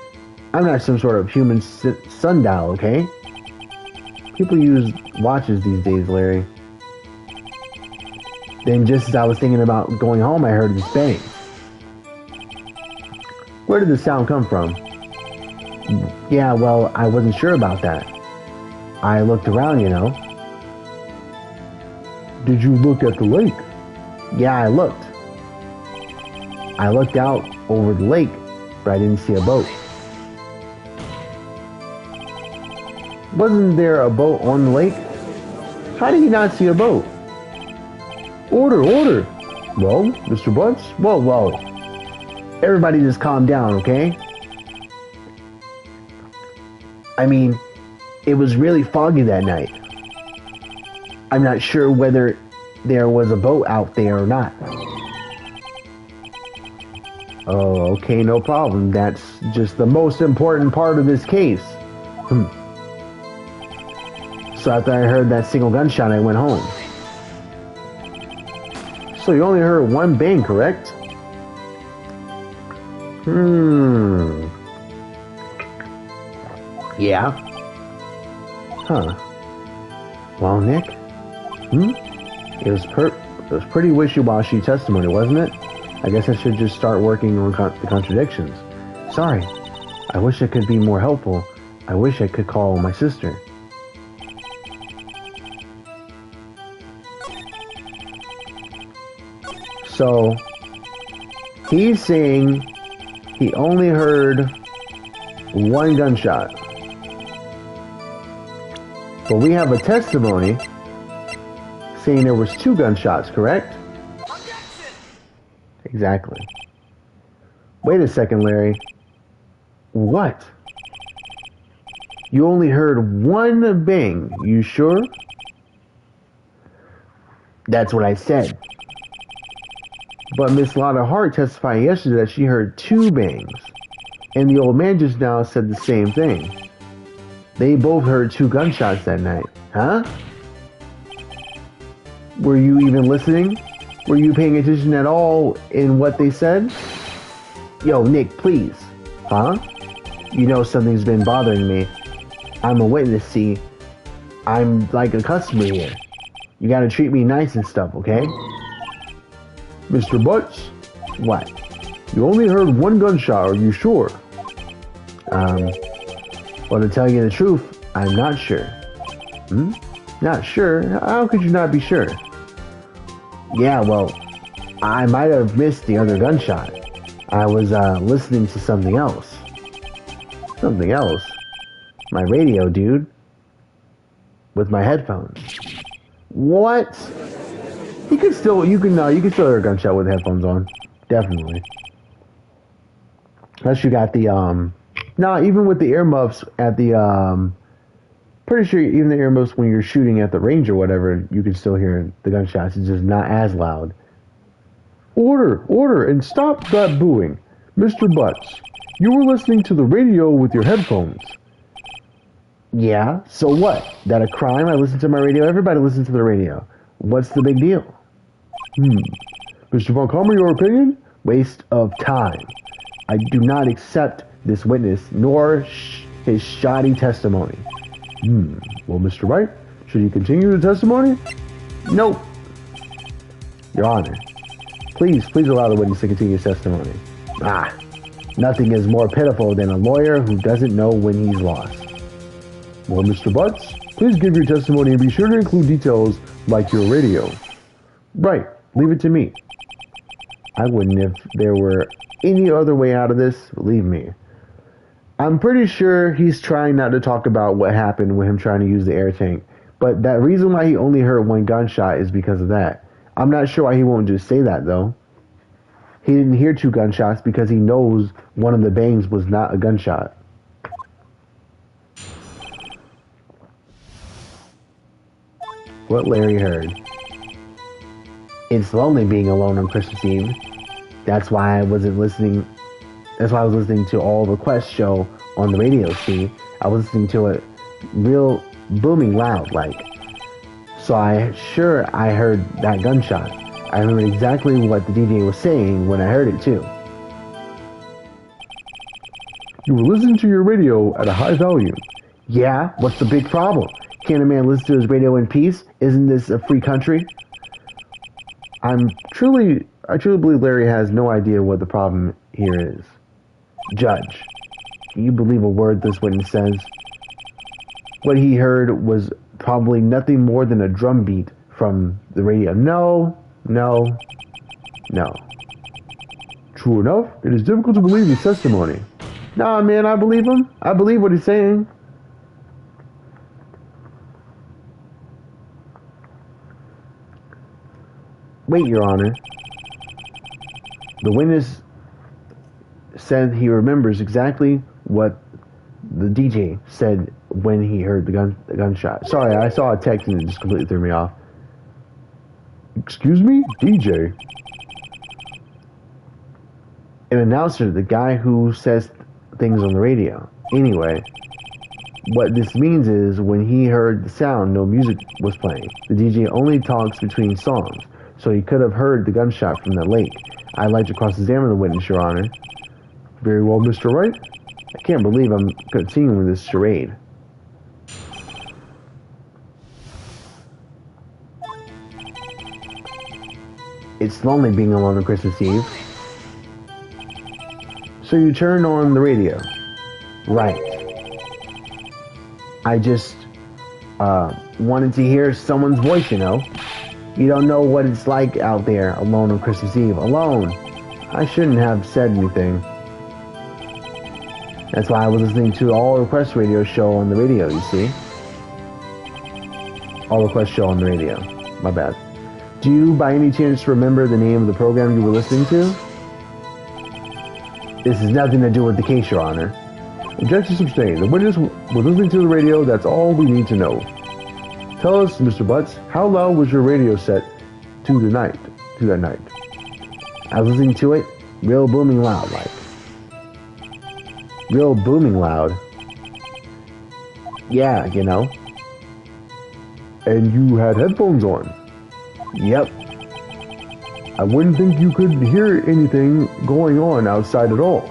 I'm not some sort of human sundial, okay? People use watches these days, Larry. Then just as I was thinking about going home, I heard this bang. Where did the sound come from? Yeah, well, I wasn't sure about that. I looked around, you know.
Did you look at the lake?
Yeah, I looked. I looked out over the lake, but I didn't see a boat. Wasn't there a boat on the lake? How did you not see a boat?
Order! Well, Mr. Butts?
Whoa. Everybody just calm down, okay? I mean, it was really foggy that night. I'm not sure whether there was a boat out there or not. Oh, okay, no problem. That's just the most important part of this case. So after I heard that single gunshot, I went home. So you only heard one bang, correct? Yeah. Huh. Well, Nick? It was pretty wishy-washy testimony, wasn't it? I guess I should just start working on the contradictions. Sorry. I wish I could be more helpful. I wish I could call my sister. So, he's saying he only heard one gunshot. But we have a testimony saying there was two gunshots, correct? Exactly. Wait a second, Larry. What? You only heard one bang, you sure? That's what I said. But Miss Lotta Hart testified yesterday that she heard two bangs. And the old man just now said the same thing. They both heard 2 gunshots that night. Huh? Were you even listening? Were you paying attention at all in what they said? Yo, Nick, please. Huh? You know something's been bothering me. I'm a witness, see. I'm like a customer here. You gotta treat me nice and stuff, okay?
Mr. Butts?
What?
You only heard 1 gunshot, are you sure?
Well, to tell you the truth, I'm not sure. Not sure? How could you not be sure? Yeah, well, I might have missed the other gunshot. I was listening to something else. Something else? My radio, dude. With my headphones. What? You can still hear a gunshot with headphones on. Definitely. Unless you got the even with the earmuffs at the pretty sure even the earmuffs when you're shooting at the range or whatever, you can still hear the gunshots. It's just not as loud.
Order, and stop that booing. Mr. Butts, you were listening to the radio with your headphones.
Yeah, so what? That a crime? I listen to my radio. Everybody listens to the radio. What's the big deal?
Mr. Von Kammer, your opinion?
Waste of time. I do not accept this witness, nor his shoddy testimony.
Well, Mr. Wright, should you continue the testimony?
Nope. Your Honor, please allow the witness to continue his testimony. Nothing is more pitiful than a lawyer who doesn't know when he's lost.
Well, Mr. Butts, please give your testimony and be sure to include details like your radio.
Right, leave it to me. I wouldn't if there were any other way out of this, believe me. I'm pretty sure he's trying not to talk about what happened with him trying to use the air tank, but that reason why he only heard 1 gunshot is because of that. I'm not sure why he won't just say that, though. He didn't hear 2 gunshots because he knows one of the bangs was not a gunshot. What Larry heard. It's lonely being alone on Christmas Eve. That's why I was listening to all the Quest show on the radio, see? I was listening to it real booming loud, like. So I heard that gunshot. I remember exactly what the DJ was saying when I heard it, too.
You were listening to your radio at a high volume.
Yeah, what's the big problem? Can't a man listen to his radio in peace? Isn't this a free country? I truly believe Larry has no idea what the problem here is. Judge, do you believe a word this witness says? What he heard was probably nothing more than a drum beat from the radio. No.
True enough, it is difficult to believe his testimony.
Nah, man, I believe him. I believe what he's saying. Wait, Your Honor. The witness said he remembers exactly what the DJ said when he heard the gunshot. Sorry, I saw a text and it just completely threw me off.
Excuse me? DJ?
An announcer, the guy who says things on the radio. Anyway, what this means is when he heard the sound, no music was playing. The DJ only talks between songs, so he could have heard the gunshot from the lake. I'd like to cross-examine the witness, Your Honor.
Very well, Mr. Wright.
I can't believe I'm continuing this charade. It's lonely being alone on Christmas Eve. So you turn on the radio. Right. I just wanted to hear someone's voice, you know. You don't know what it's like out there alone on Christmas Eve. Alone. I shouldn't have said anything. That's why I was listening to All Request Radio show on the radio, you see. All Request show on the radio. My bad. Do you, by any chance, remember the name of the program you were listening to? This has nothing to do with the case, Your Honor.
Objection sustained. The witness was listening to the radio. That's all we need to know. Tell us, Mr. Butts, how loud was your radio set to that night?
I was listening to it real booming loud, like. Real booming loud. Yeah, you know.
And you had headphones on.
Yep.
I wouldn't think you could hear anything going on outside at all.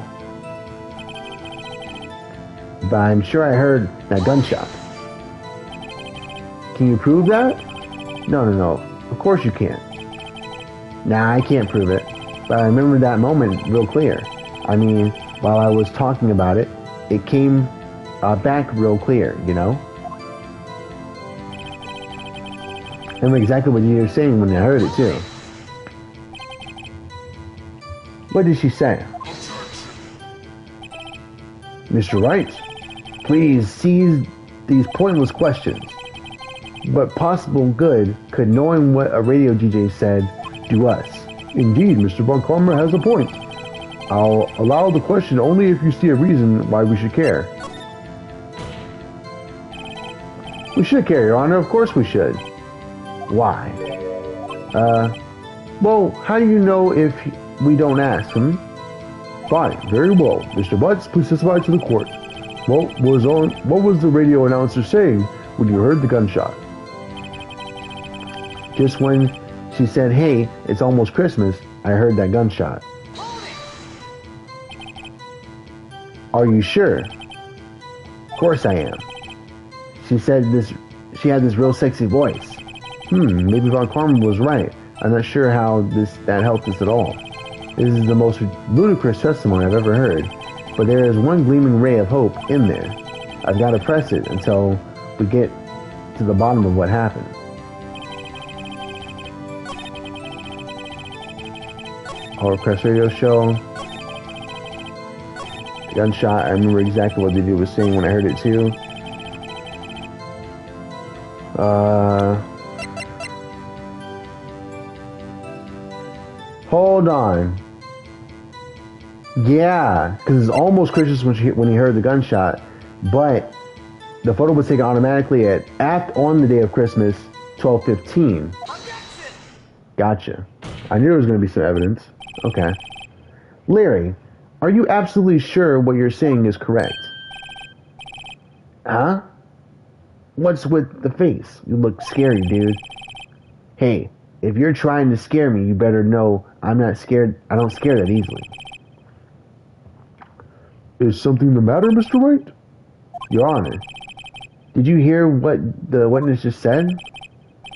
But I'm sure I heard that gunshot. Can you prove that? No. Of course you can't. Nah, I can't prove it. But I remember that moment real clear. I mean, while I was talking about it, it came back real clear, you know? I remember exactly what you were saying when I heard it, too. What did she say? Mr. Wright, please cease these pointless questions. What possible good could knowing what a radio DJ said do us?
Indeed, Mr. Von Karma has a point. I'll allow the question only if you see a reason why we should care.
We should care, Your Honor. Of course we should. Why? Well, how do you know if we don't ask,
Fine, very well. Mr. Butts, please testify to the court. What was the radio announcer saying when you heard the gunshot?
Just when she said, hey, it's almost Christmas, I heard that gunshot. Are you sure? Of course I am. She said she had this real sexy voice. Maybe Von Karma was right. I'm not sure how that helped us at all. This is the most ludicrous testimony I've ever heard, but there is one gleaming ray of hope in there. I've got to press it until we get to the bottom of what happened. Horror Press Radio Show. The gunshot, I remember exactly what the dude was saying when I heard it too. Hold on. Yeah, because it's almost Christmas when he heard the gunshot, but the photo was taken automatically on the day of Christmas, 12:15. Gotcha. I knew there was going to be some evidence. Okay. Larry, are you absolutely sure what you're saying is correct? Huh? What's with the face? You look scary, dude. Hey, if you're trying to scare me, you better know I'm not scared. I don't scare that easily.
Is something the matter, Mr. Wright?
Your Honor, did you hear what the witness just said?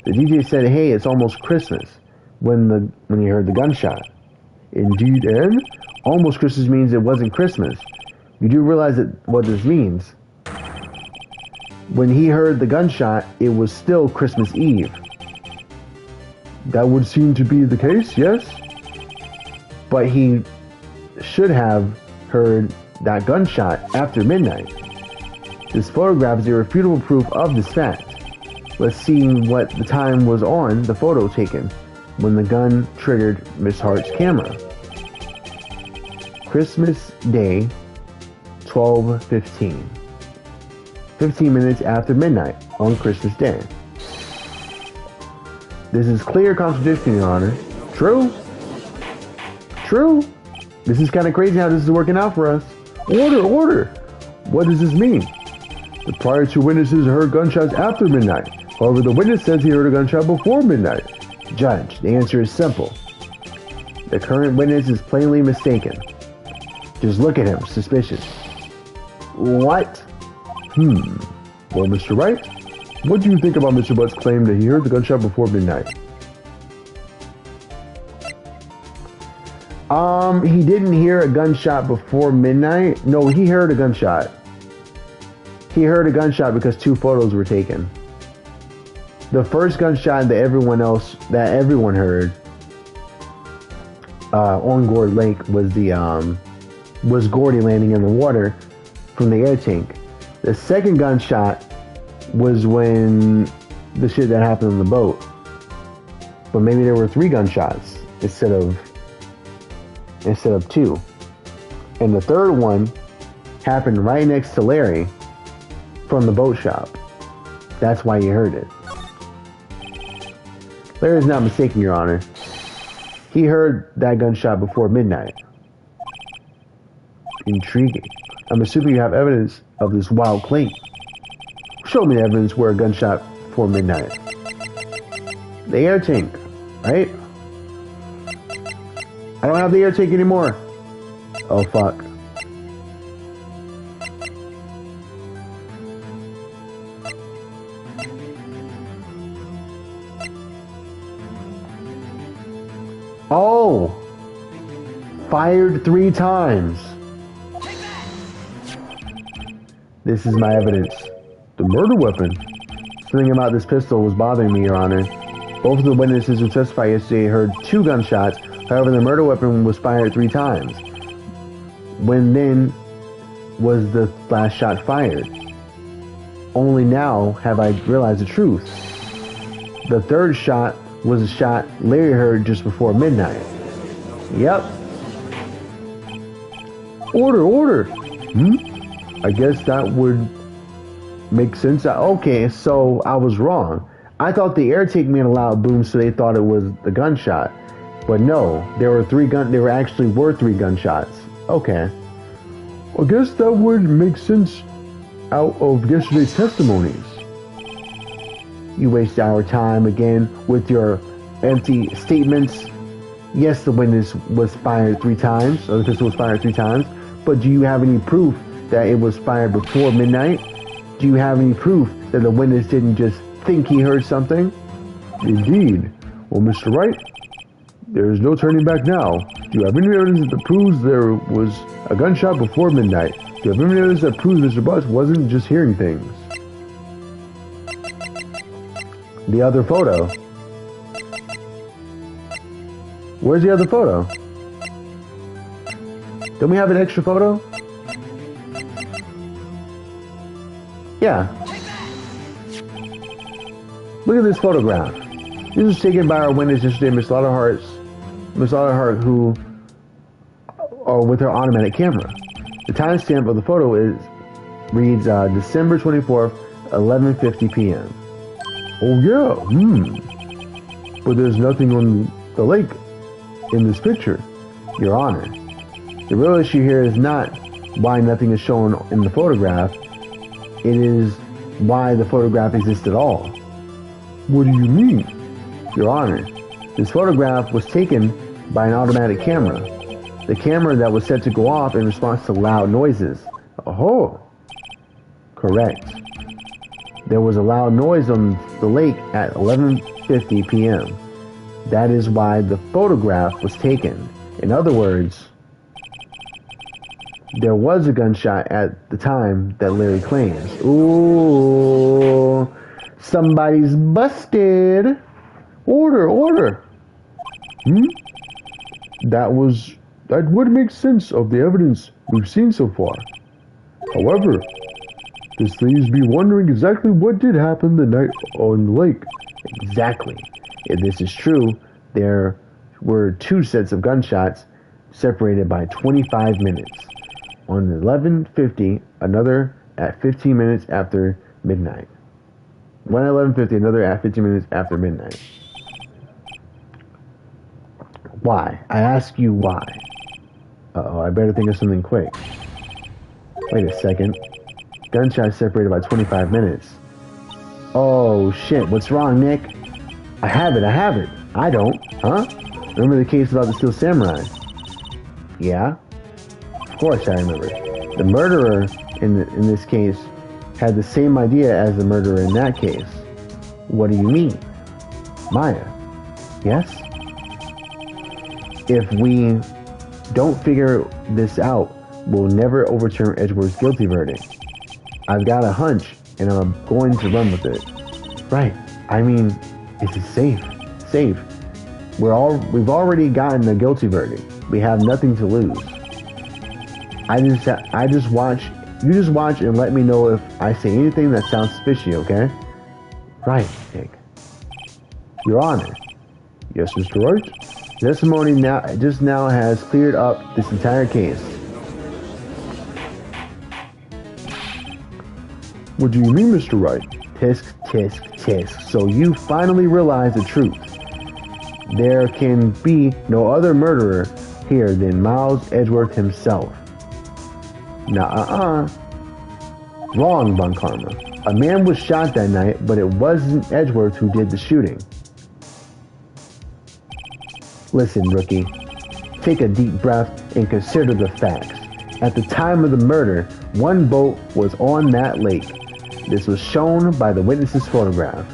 The DJ said, hey, it's almost Christmas when he heard the gunshot.
Indeed, and?
Almost Christmas means it wasn't Christmas. You do realize what this means. When he heard the gunshot, it was still Christmas Eve.
That would seem to be the case, yes?
But he should have heard that gunshot after midnight. This photograph is irrefutable proof of this fact. Let's see what the time was on the photo taken when the gun triggered Miss Hart's camera. Christmas Day, 12:15. 15 minutes after midnight on Christmas Day. This is clear contradiction, Your Honor. True? True? This is kind of crazy how this is working out for us.
Order! What does this mean? The prior two witnesses heard gunshots after midnight. However, the witness says he heard a gunshot before midnight.
Judge, the answer is simple. The current witness is plainly mistaken. Just look at him, suspicious. What?
Well, Mr. Wright, what do you think about Mr. Butt's claim that he heard the gunshot before midnight?
He didn't hear a gunshot before midnight. No, he heard a gunshot. He heard a gunshot because two photos were taken. The first gunshot that everyone heard on Gourd Lake was Gordy landing in the water from the air tank. The second gunshot was when the shit that happened on the boat. But maybe there were 3 gunshots instead of 2. And the third one happened right next to Larry from the boat shop. That's why you heard it. Larry's not mistaken, Your Honor. He heard that gunshot before midnight. Intriguing. I'm assuming you have evidence of this wild claim. show me evidence where a gunshot before midnight. The air tank, right? I don't have the air tank anymore. Oh, fuck. Oh! Fired 3 times. This is my evidence.
The murder weapon.
Something about this pistol was bothering me, Your Honor. Both of the witnesses who testified yesterday heard 2 gunshots. However, the murder weapon was fired 3 times. When then was the last shot fired? Only now have I realized the truth. The 3rd shot was a shot Larry heard just before midnight. Yep.
Order. I guess that would make sense. Okay, so I was wrong.
I thought the air tank made a loud boom, so they thought it was the gunshot. But no, there were 3 gunshots. Okay.
I guess that would make sense out of yesterday's testimonies.
You waste our time again with your empty statements. Yes, the witness was fired 3 times, or the pistol was fired 3 times, but do you have any proof that it was fired before midnight? Do you have any proof that the witness didn't just think he heard something?
Indeed. Well, Mr. Wright, there is no turning back now. Do you have any evidence that proves there was a gunshot before midnight? Do you have any evidence that proves Mr. Butts wasn't just hearing things?
The other photo. Where's the other photo? Don't we have an extra photo? Yeah. Look at this photograph. This was taken by our witness yesterday, Miss Lauderhart, who with her automatic camera. The timestamp of the photo reads December 24th, 11:50 p.m.
Oh yeah. But there's nothing on the lake in this picture.
Your Honor, the real issue here is not why nothing is shown in the photograph. It is why the photograph exists at all.
What do you mean?
Your Honor, this photograph was taken by an automatic camera. The camera that was set to go off in response to loud noises.
Oh.
Correct. There was a loud noise on the lake at 11:50 p.m. That is why the photograph was taken. In other words, there was a gunshot at the time that Larry claims. Ooh, somebody's busted.
Order. That would make sense of the evidence we've seen so far. However, this leaves me wondering exactly what did happen the night on the lake.
Exactly. If this is true, there were 2 sets of gunshots separated by 25 minutes. On 11:50, another at 15 minutes after midnight. One at 11:50, another at 15 minutes after midnight. Why? I ask you why. Uh-oh, I better think of something quick. Wait a second. Gunshots separated by 25 minutes. Oh shit, what's wrong, Nick? I have it. I don't, huh? Remember the case about the Steel Samurai? Yeah? Of course I remember. The murderer in this case had the same idea as the murderer in that case. What do you mean? Maya? Yes? If we don't figure this out, we'll never overturn Edgeworth's guilty verdict. I've got a hunch, and I'm going to run with it. Right. I mean, it's safe. We've already gotten a guilty verdict. We have nothing to lose. I just watch. You just watch and let me know if I say anything that sounds fishy, okay? Right, Nick. Your Honor.
Yes, Mr. Wright?
Testimony just now has cleared up this entire case.
What do you mean, Mr. Wright?
Tisk, tisk, tisk. So you finally realize the truth. There can be no other murderer here than Miles Edgeworth himself. Nah, Wrong, Von Karma. A man was shot that night, but it wasn't Edgeworth who did the shooting. Listen, rookie. Take a deep breath and consider the facts. At the time of the murder, one boat was on that lake. This was shown by the witness's photograph.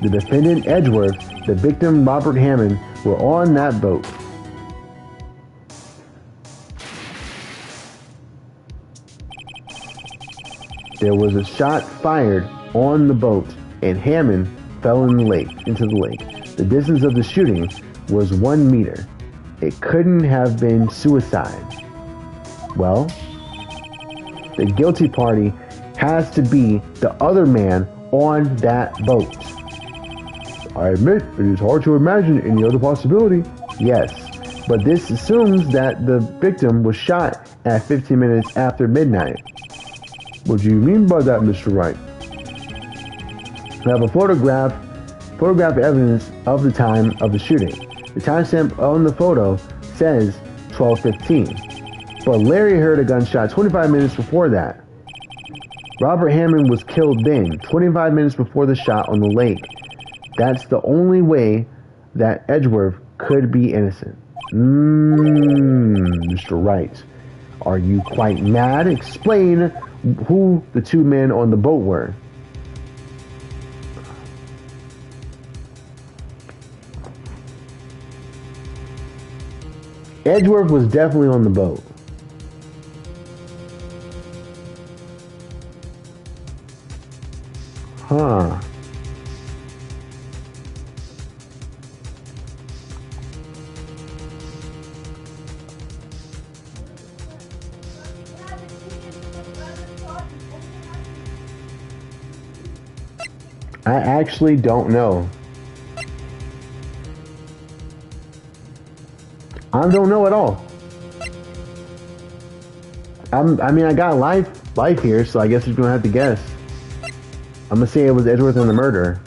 The defendant, Edgeworth, the victim, Robert Hammond, were on that boat. There was a shot fired on the boat, and Hammond fell into the lake. The distance of the shooting was 1 meter. It couldn't have been suicide. Well, the guilty party has to be the other man on that boat.
I admit, it is hard to imagine any other possibility.
Yes, but this assumes that the victim was shot at 15 minutes after midnight.
What do you mean by that, Mr. Wright?
We have a photograph evidence of the time of the shooting. The timestamp on the photo says 12:15, but Larry heard a gunshot 25 minutes before that. Robert Hammond was killed then, 25 minutes before the shot on the lake. That's the only way that Edgeworth could be innocent.
Mr.
Wright, are you quite mad? Explain who the two men on the boat were. Edgeworth was definitely on the boat. Huh. I actually don't know. I don't know at all. I got life here, so I guess you're gonna have to guess. I'm gonna say it was Edgeworth and the murderer.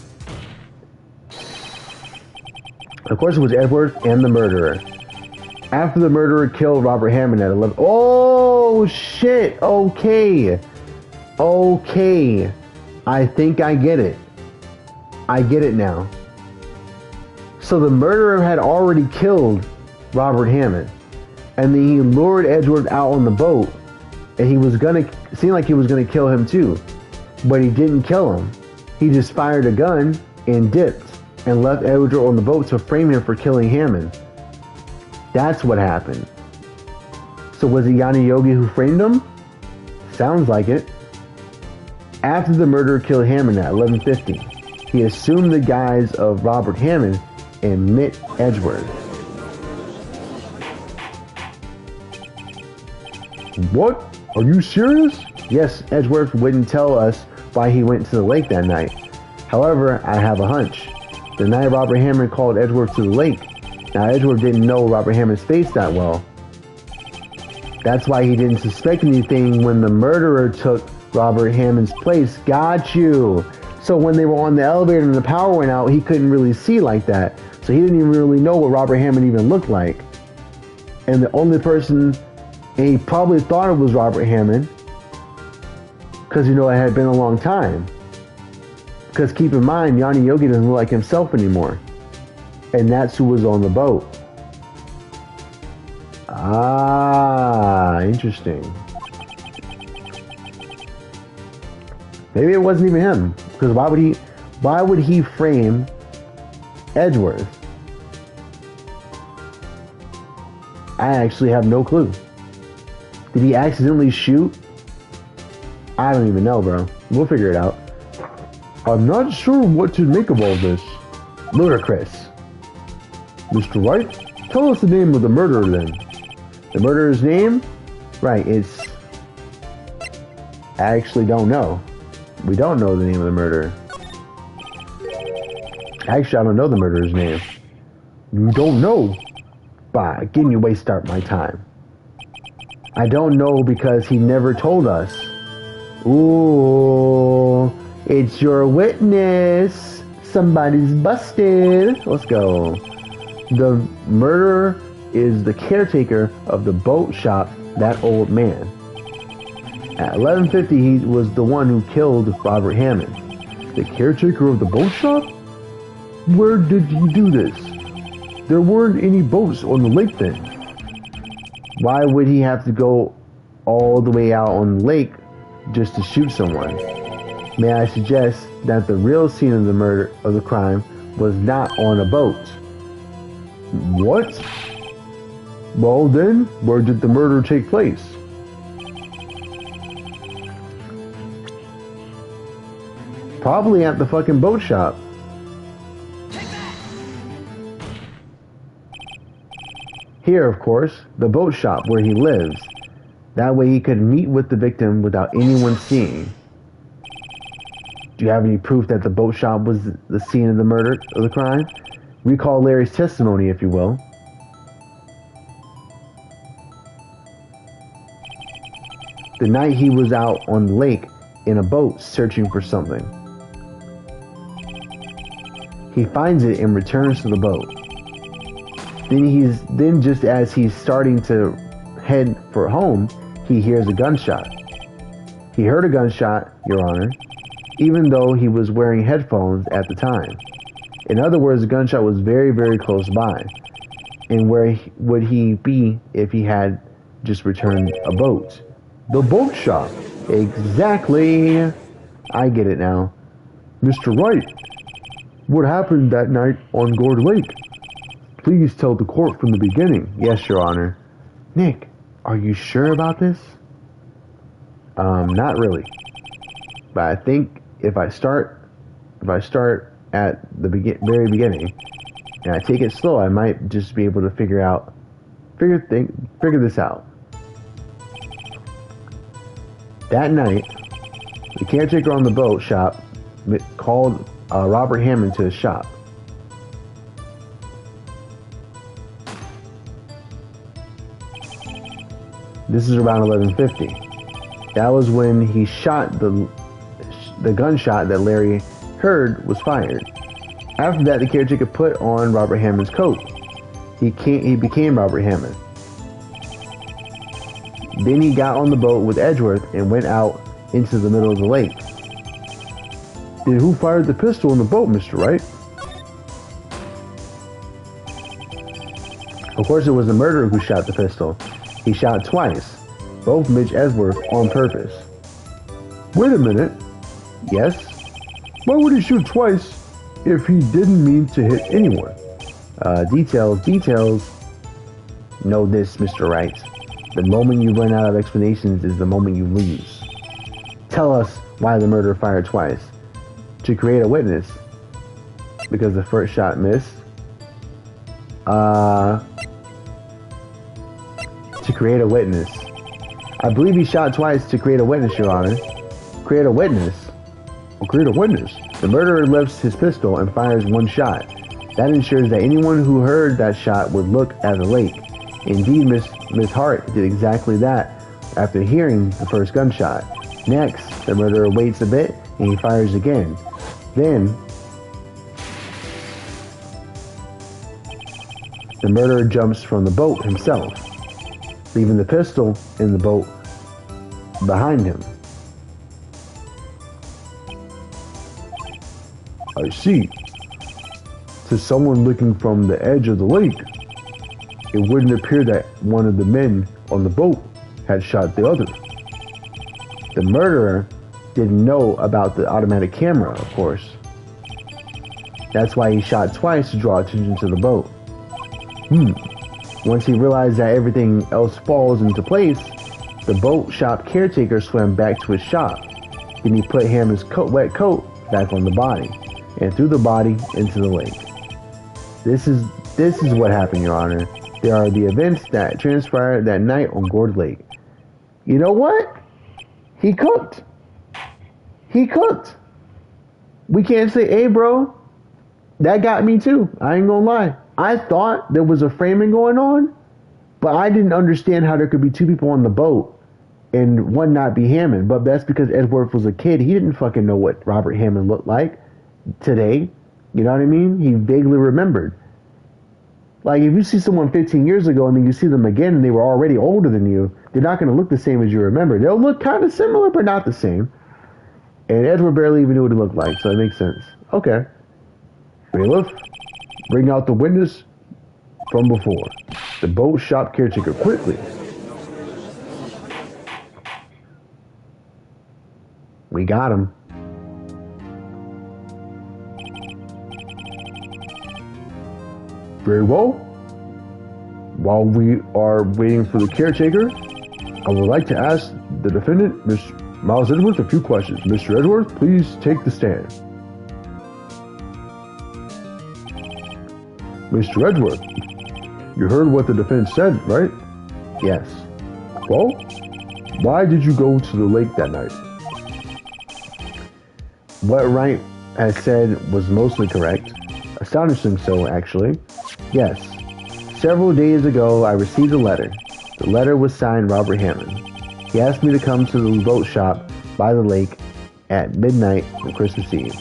Of course, it was Edgeworth and the murderer. After the murderer killed Robert Hammond at 11. Oh shit! Okay. I think I get it. I get it now. So the murderer had already killed Robert Hammond, and then he lured Edgeworth out on the boat, and he was gonna seem like he was gonna kill him too, but he didn't kill him. He just fired a gun and dipped and left Edgeworth on the boat to frame him for killing Hammond. That's what happened. So was it Yanni Yogi who framed him? Sounds like it. After the murderer killed Hammond at 11:50, he assumed the guise of Robert Hammond and met Edgeworth.
What? Are you serious?
Yes, Edgeworth wouldn't tell us why he went to the lake that night. However, I have a hunch. The night Robert Hammond called Edgeworth to the lake. Now, Edgeworth didn't know Robert Hammond's face that well. That's why he didn't suspect anything when the murderer took Robert Hammond's place. Got you. So when they were on the elevator and the power went out, he couldn't really see like that. So he didn't even really know what Robert Hammond even looked like. And the only person, and he probably thought it was Robert Hammond, because, it had been a long time. Because keep in mind, Yanni Yogi doesn't look like himself anymore. And that's who was on the boat. Ah, interesting. Maybe it wasn't even him. Because why would he frame Edgeworth? I actually have no clue. Did he accidentally shoot? I don't even know, bro. We'll figure it out.
I'm not sure what to make of all this.
Ludicrous.
Mr. Wright, tell us the name of the murderer then.
The murderer's name? Right, I actually don't know. We don't know the name of the murderer. Actually, I don't know the murderer's name.
You don't know?
Bah, getting you waste up my time. I don't know because he never told us. Ooh, it's your witness. Somebody's busted. Let's go. The murderer is the caretaker of the boat shop, that old man. At 11:50, he was the one who killed Robert Hammond.
The caretaker of the boat shop? Where did he do this? There weren't any boats on the lake then.
Why would he have to go all the way out on the lake just to shoot someone? May I suggest that the real scene of the crime was not on a boat?
What? Well then, where did the murder take place?
Probably at the fucking boat shop. Here, of course, the boat shop where he lives. That way he could meet with the victim without anyone seeing. Do you have any proof that the boat shop was the scene of the murder, of the crime? Recall Larry's testimony, if you will. The night he was out on the lake in a boat searching for something. He finds it and returns to the boat. Then just as he's starting to head for home, he hears a gunshot. He heard a gunshot, Your Honor, even though he was wearing headphones at the time. In other words, the gunshot was very, very close by. And where would he be if he had just returned a boat?
The boat shop.
Exactly. I get it now.
Mr. Wright, what happened that night on Gourd Lake? Please tell the court from the beginning.
Yes, Your Honor. Nick, are you sure about this? Not really. But I think if I start at the very beginning and I take it slow, I might just be able to figure this out. That night, the caretaker on the boat shop called Robert Hammond to his shop. This is around 11:50. That was when he shot the gunshot that Larry heard was fired. After that, the caretaker put on Robert Hammond's coat. He became Robert Hammond. Then he got on the boat with Edgeworth and went out into the middle of the lake.
Then who fired the pistol in the boat, Mr. Wright?
Of course, it was the murderer who shot the pistol. He shot twice, both Mitch Edgeworth on purpose.
Wait a minute.
Yes?
Why would he shoot twice if he didn't mean to hit anyone?
Details. Know this, Mr. Wright. The moment you run out of explanations is the moment you lose. Tell us why the murderer fired twice. To create a witness. Because the first shot missed. To create a witness. I believe he shot twice to create a witness, Your Honor. Create a witness?
Well, create a witness.
The murderer lifts his pistol and fires one shot. That ensures that anyone who heard that shot would look at the lake. Indeed, Miss Hart did exactly that after hearing the first gunshot. Next, the murderer waits a bit and he fires again. Then, the murderer jumps from the boat himself, leaving the pistol in the boat behind him.
I see. To someone looking from the edge of the lake, it wouldn't appear that one of the men on the boat had shot the other.
The murderer didn't know about the automatic camera, of course. That's why he shot twice to draw attention to the boat. Once he realized that everything else falls into place, the boat shop caretaker swam back to his shop. Then he put Hammond's wet coat back on the body and threw the body into the lake. This is what happened, Your Honor. There are the events that transpired that night on Gourd Lake. You know what? He cooked. He cooked. We can't say, hey, bro, that got me too. I ain't gonna lie. I thought there was a framing going on, but I didn't understand how there could be two people on the boat and one not be Hammond. But that's because Edgeworth was a kid. He didn't fucking know what Robert Hammond looked like today. You know what I mean? He vaguely remembered. Like, if you see someone 15 years ago and then you see them again and they were already older than you, they're not going to look the same as you remember. They'll look kind of similar, but not the same. And Edward barely even knew what it looked like, so it makes sense. Okay. Bailiff, bring out the witness from before. The boat shop caretaker, quickly. We got him.
Very well. While we are waiting for the caretaker, I would like to ask the defendant, Mr. Miles Edwards, a few questions. Mr. Edwards, please take the stand. Mr. Edwards, you heard what the defense said, right?
Yes.
Well, why did you go to the lake that night?
What Wright has said was mostly correct. Astonishing so, actually. Yes. Several days ago, I received a letter. The letter was signed Robert Hammond. He asked me to come to the boat shop by the lake at midnight on Christmas Eve.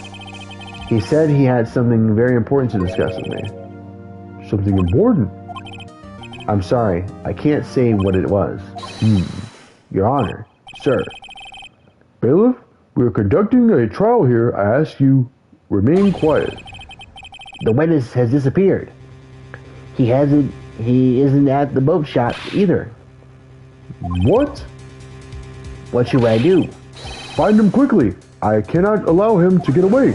He said he had something very important to discuss with me.
Something important?
I'm sorry, I can't say what it was. Your Honor, sir.
Bailiff, we are conducting a trial here. I ask you, remain quiet.
The witness has disappeared. He isn't at the boat shop either.
What?
What should I do?
Find him quickly. I cannot allow him to get away.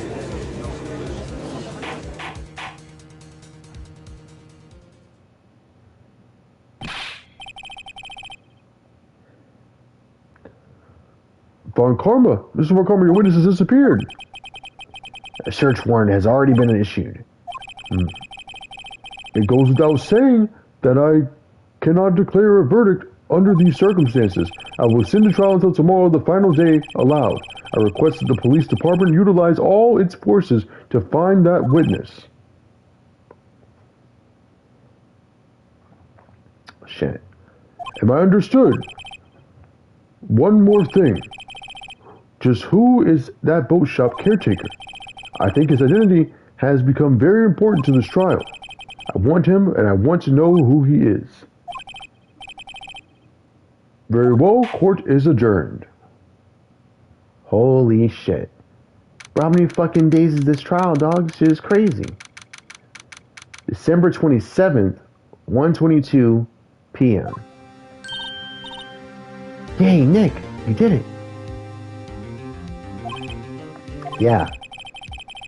Von Karma, Mr. Von Karma, your witness has disappeared.
A search warrant has already been issued.
It goes without saying that I cannot declare a verdict under these circumstances. I will send the trial until tomorrow, the final day allowed. I request that the police department utilize all its forces to find that witness.
Shit.
Am I understood? One more thing. Just who is that boat shop caretaker? I think his identity has become very important to this trial. I want him, and I want to know who he is. Very well, court is adjourned.
Holy shit. Bro, how many fucking days is this trial, dog? This shit is crazy. December 27th, 1:22 p.m. Yay, Nick, you did it. Yeah.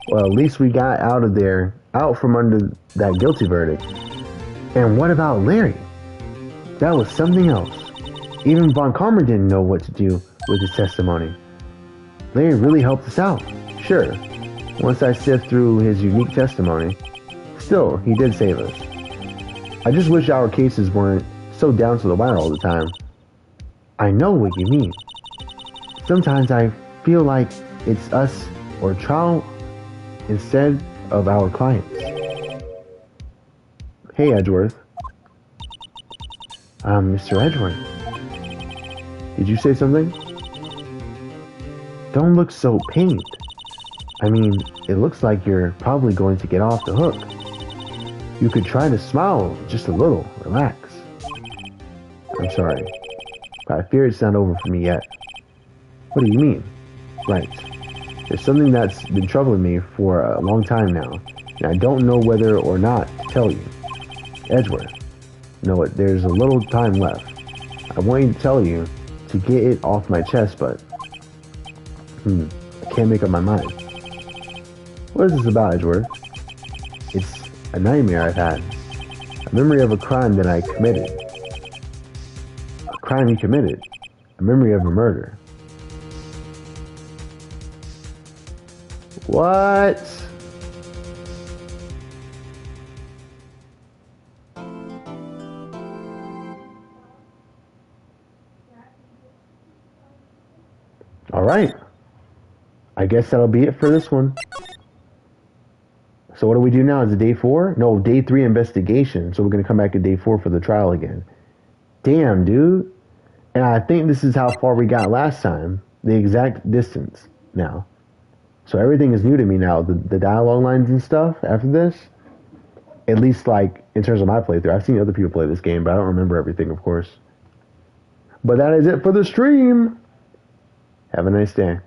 Well, at least we got out of there, out from under that guilty verdict. And what about Larry? That was something else. Even Von Karma didn't know what to do with his testimony. Larry really helped us out. Sure, once I sift through his unique testimony. Still, he did save us. I just wish our cases weren't so down to the wire all the time. I know what you mean. Sometimes I feel like it's us or trial instead of our clients. Hey, Edgeworth. Mr. Edgeworth. Did you say something? Don't look so pained. I mean, it looks like you're probably going to get off the hook. You could try to smile just a little. Relax. I'm sorry, but I fear it's not over for me yet. What do you mean? Right. There's something that's been troubling me for a long time now, and I don't know whether or not to tell you. Edgeworth, no, there's a little time left. I want to tell you to get it off my chest, but I can't make up my mind. What is this about, Edgeworth? It's a nightmare I've had. A memory of a crime that I committed. A crime you committed. A memory of a murder. What? All right. I guess that'll be it for this one. So what do we do now? Is it day 4? No, day 3 investigation. So we're going to come back to day 4 for the trial again. Damn, dude. And I think this is how far we got last time. The exact distance now. So everything is new to me now. The dialogue lines and stuff after this. At least like in terms of my playthrough. I've seen other people play this game, but I don't remember everything, of course.
But that is it for the stream.
Have a nice day.